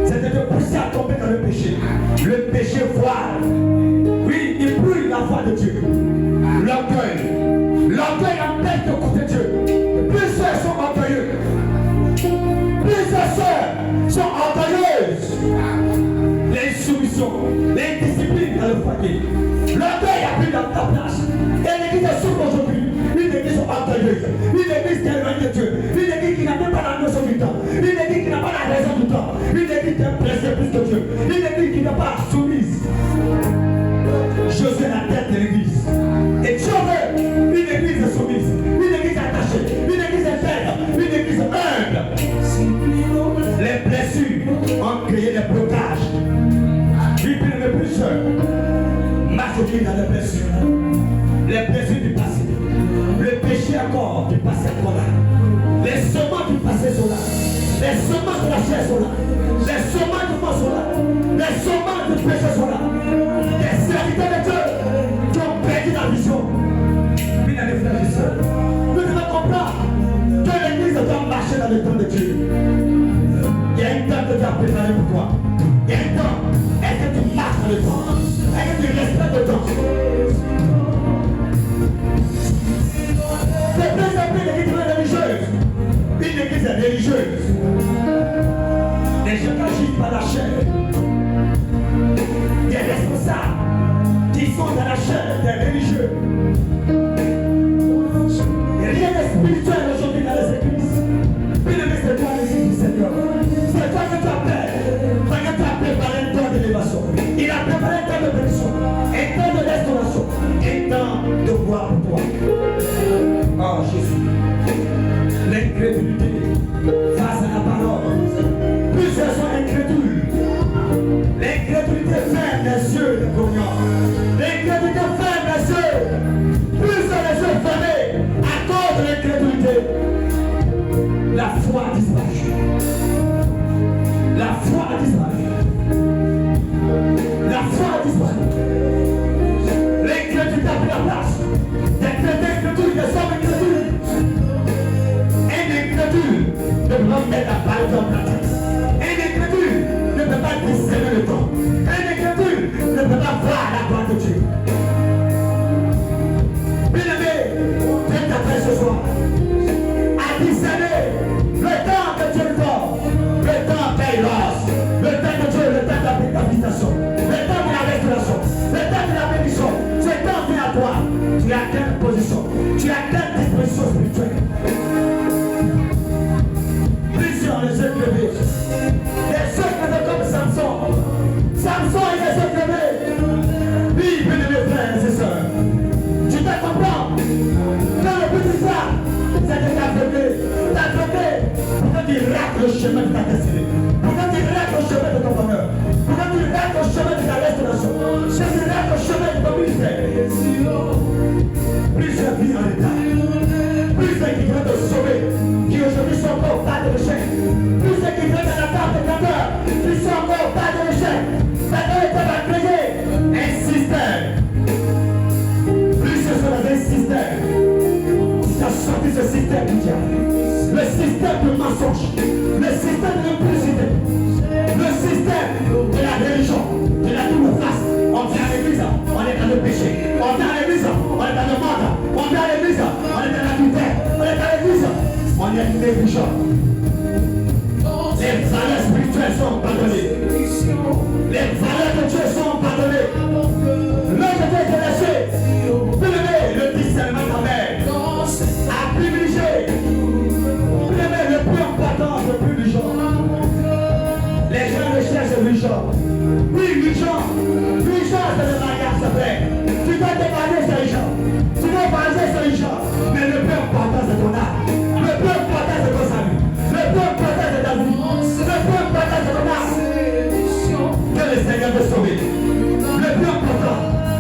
c'est de te pousser à tomber dans le péché. Le péché voile. Oui, il brûle la voix de Dieu. L'orgueil. L'orgueil empêche d'écouter Dieu. Plusieurs sont orgueilleux. Plusieurs sœurs sont orgueilleuses. L'insoumission, l'indiscipline dans le foyer. L'orgueil a pris dans ta place. Et l'église est souple aujourd'hui. Une église orgueilleuse. Une église qui est loin de Dieu. Une église qui n'a même pas la notion du temps. Une église qui n'a pas la raison du temps. Une église qui est pressée plus que Dieu. Une église qui n'est pas soumise. Josué la tête de l'église. Et Dieu veut une église soumise. Une église attachée. Une église intègre. Une église humble. Les blessures ont créé des blocages. Il peut le pécheur. Marche dans les blessures. Les blessures du passé. Le péché encore du passé encore là. Les semences du passé sont là. Les semences de la chair sont là. Les semences du monde sont là. Les semences du péché sont là. Les serviteurs de Dieu qui ont perdu la vision. Mesdames et frères et sœurs, nous devons comprendre que l'église doit marcher marcher dans le temps de Dieu. Il y a une temps que Dieu a préparé pour toi. Il y a un temps. Est-ce que tu marches dans le temps? Est-ce que tu respectes le temps? C'est plus un peu une église religieuse. Une église religieuse. Les gens n'agissent pas la chair. Des responsables qui sont dans la chair, des religieux. Il n'y a rien de spirituel aujourd'hui dans les églises. Puis le c'est toi l'église du Seigneur. C'est toi que tu appelles. Toi que tu as préparé un temps d'élévation. Il a préparé un temps de bénédiction, un temps de restauration, un temps de gloire pour toi. Oh Jésus. L'incrédulité face à la parole. Plusieurs sont incrédules. L'incrédulité ferme les yeux de communion. L'incrédulité ferme les yeux. Plusieurs les yeux fermés à cause de l'incrédulité. La foi a disparu. La foi a disparu. La foi a disparu. L'incrédulité a pris la place. Des chrétiens incrédules, des hommes incrédules. Un incrédule ne peut pas mettre la parole en pratique. Un incrédule ne peut pas discerner le temps. Un incrédule ne peut pas voir la gloire de Dieu. Bien-aimé, Dieu t'appelle ce soir à discerner le temps que Dieu donne, le temps kairos, le temps de Dieu, le temps de la habitation, le temps de la restauration, le temps de la bénédiction. Ce temps vient à toi. Tu as quelle position? Tu as quelle disposition spirituelle? Plusieurs les yeux crevés. Les yeux crevés comme Samson. Samson et les yeux crevés. Oui, bien-aimés frères et sœurs. Tu te comprends? Dans le but de ça, c'est de t'affronter. T'affronter pour que tu rates le chemin de ta destinée. Pour que tu rates le chemin de ton bonheur. Pour que tu rates le chemin de ta restauration. Pour que tu rates le chemin de ton ministère. Plusieurs vies en état. Plusieurs qui veulent te sauver. Qui aujourd'hui sont encore au tas de l'échec. Plusieurs qui veulent dans la table de grandeur. Qui sont encore au tas de l'échec. Satan est à créer un système. Plusieurs sont dans un système. Tu as sorti ce système du diable. Le système de mensonge. Le système de l'impudicité. Le système de la religion. De la double face. On vient à l'église, on est dans le péché. On vient à l'église, on est dans le monde. On vient à l'église, on est dans la tutelle. On est à l'église, on est négligent. Les valeurs spirituelles sont pardonnées. Les valeurs de Dieu sont pardonnées. Le Dieu est lâché. Le discernement ta mère a privilégié. Le plus important, le plus du genre. Les gens recherchent le genre. Oui, le genre. Le genre, c'est le mariage, c'est vrai. Tu dois te marier, c'est le genre. Tu dois marier, c'est le genre. Mais le plus important, c'est ton âme. Le plus important, c'est ton salut. Le plus important, c'est ta vie. Le plus important, c'est ton âme. Que le Seigneur te sauver. Le plus important.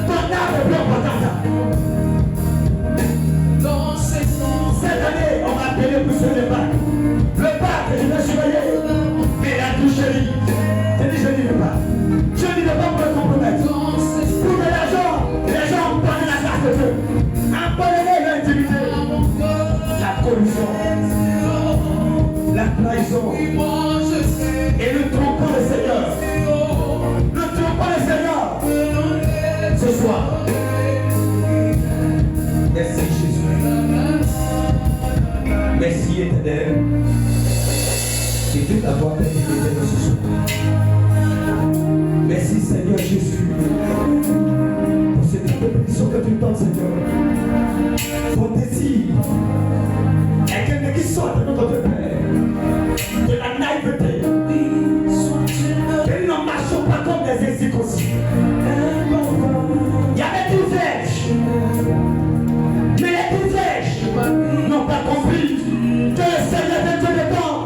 Ton âme est le plus important. Cette année, on m'a appelé pour sur le bac. Le bac, je vais surveiller. Mais la touche chérie. Je dis, je dis le bac. Je dis le bac pour le compromettre. Pour que les gens prennent la grâce de Dieu. Abandonner l'intimité. La corruption. La trahison. Et ne trompons le Seigneur. Ne trompons le Seigneur. Ce soir. Merci Jésus. Merci éternel. Et Dieu d'avoir été éternel ce soir. Merci Seigneur Jésus. Pour cette bénédiction que tu donnes Seigneur. Ton désir est quelqu'un qui sort de notre Père. De la naïveté. Que nous ne marchons pas comme des incirconcis. Il y avait une flèche. Mais les flèches n'ont pas compris que le Seigneur de Dieu de temps,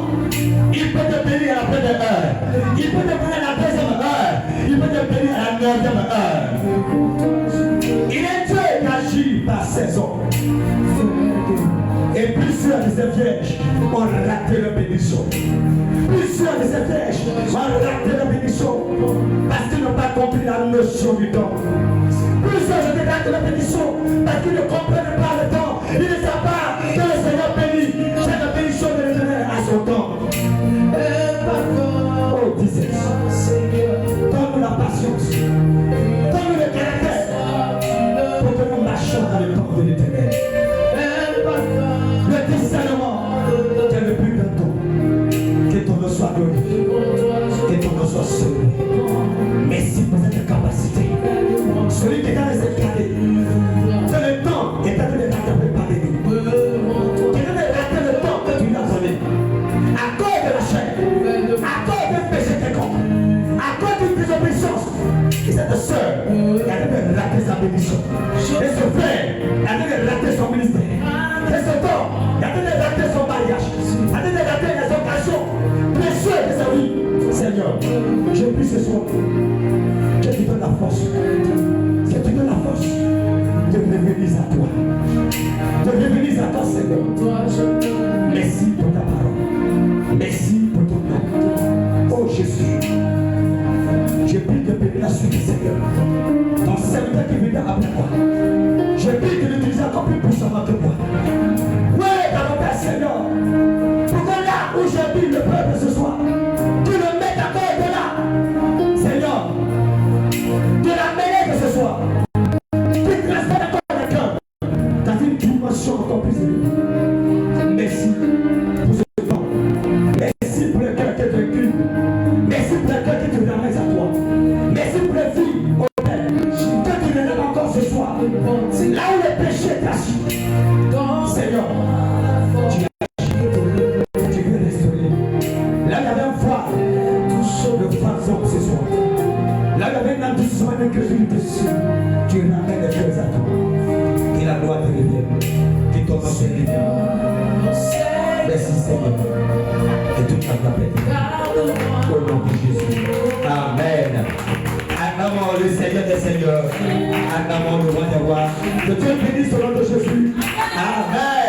il peut te bénir à la première heure, il peut te bénir à la deuxième heure, il peut te bénir à la neuvième heure. Il est Dieu qui agit par saison. Et plusieurs de ces vierges ont raté la bénédiction. Plusieurs de ces vierges ont raté la bénédiction parce qu'ils n'ont pas compris la notion du temps. Plusieurs ont raté la bénédiction parce qu'ils ne comprennent pas le temps. Ils ne savent pas que le Seigneur bénit. C'est la bénédiction de l'Éternel à force. Et cette soeur, elle avait raté sa bénédiction. Et ce frère, elle avait raté son ministère. Et ce temps, elle avait raté son mariage. Elle avait raté les occasions précieuses de sa vie. Seigneur, je prie ce soir que tu donnes la force. Que tu donnes la force de revenir à toi. De revenir à toi, Seigneur. Merci pour ta parole. Merci pour ton nom. Oh Jésus, je prie de bénir la suite, Seigneur. Ton serviteur qui vient après moi. Je prie de l'utiliser encore plus puissamment que moi. Oui, dans mon Père, Seigneur. Pour que là où je prie le peuple ce soir, tu le mettes encore de là. Seigneur, de la mêlée de ce soir. Tu transfères encore le cœur dans une dimension encore plus élevée. Merci pour ce temps. Merci pour le cœur que tu inclines. Merci pour le cœur que tu ramènes à toi. Merci pour les filles, oh Père, que tu relèves encore ce soir. Là où le péché est assis. Seigneur, tu veux restaurer. Là, il y avait un voile, le fardeau ce soir. Là, il y avait un endurcissement d'incrédulité. Tu ramènes les choses à toi. Que la gloire te revienne. Que ton nom te revienne. Merci Seigneur. Et toute la paix. Au nom de Jésus. Amen. Acclamons le Seigneur des Seigneurs. Acclamons le roi des rois. Que Dieu bénisse au nom de Jésus. Amen.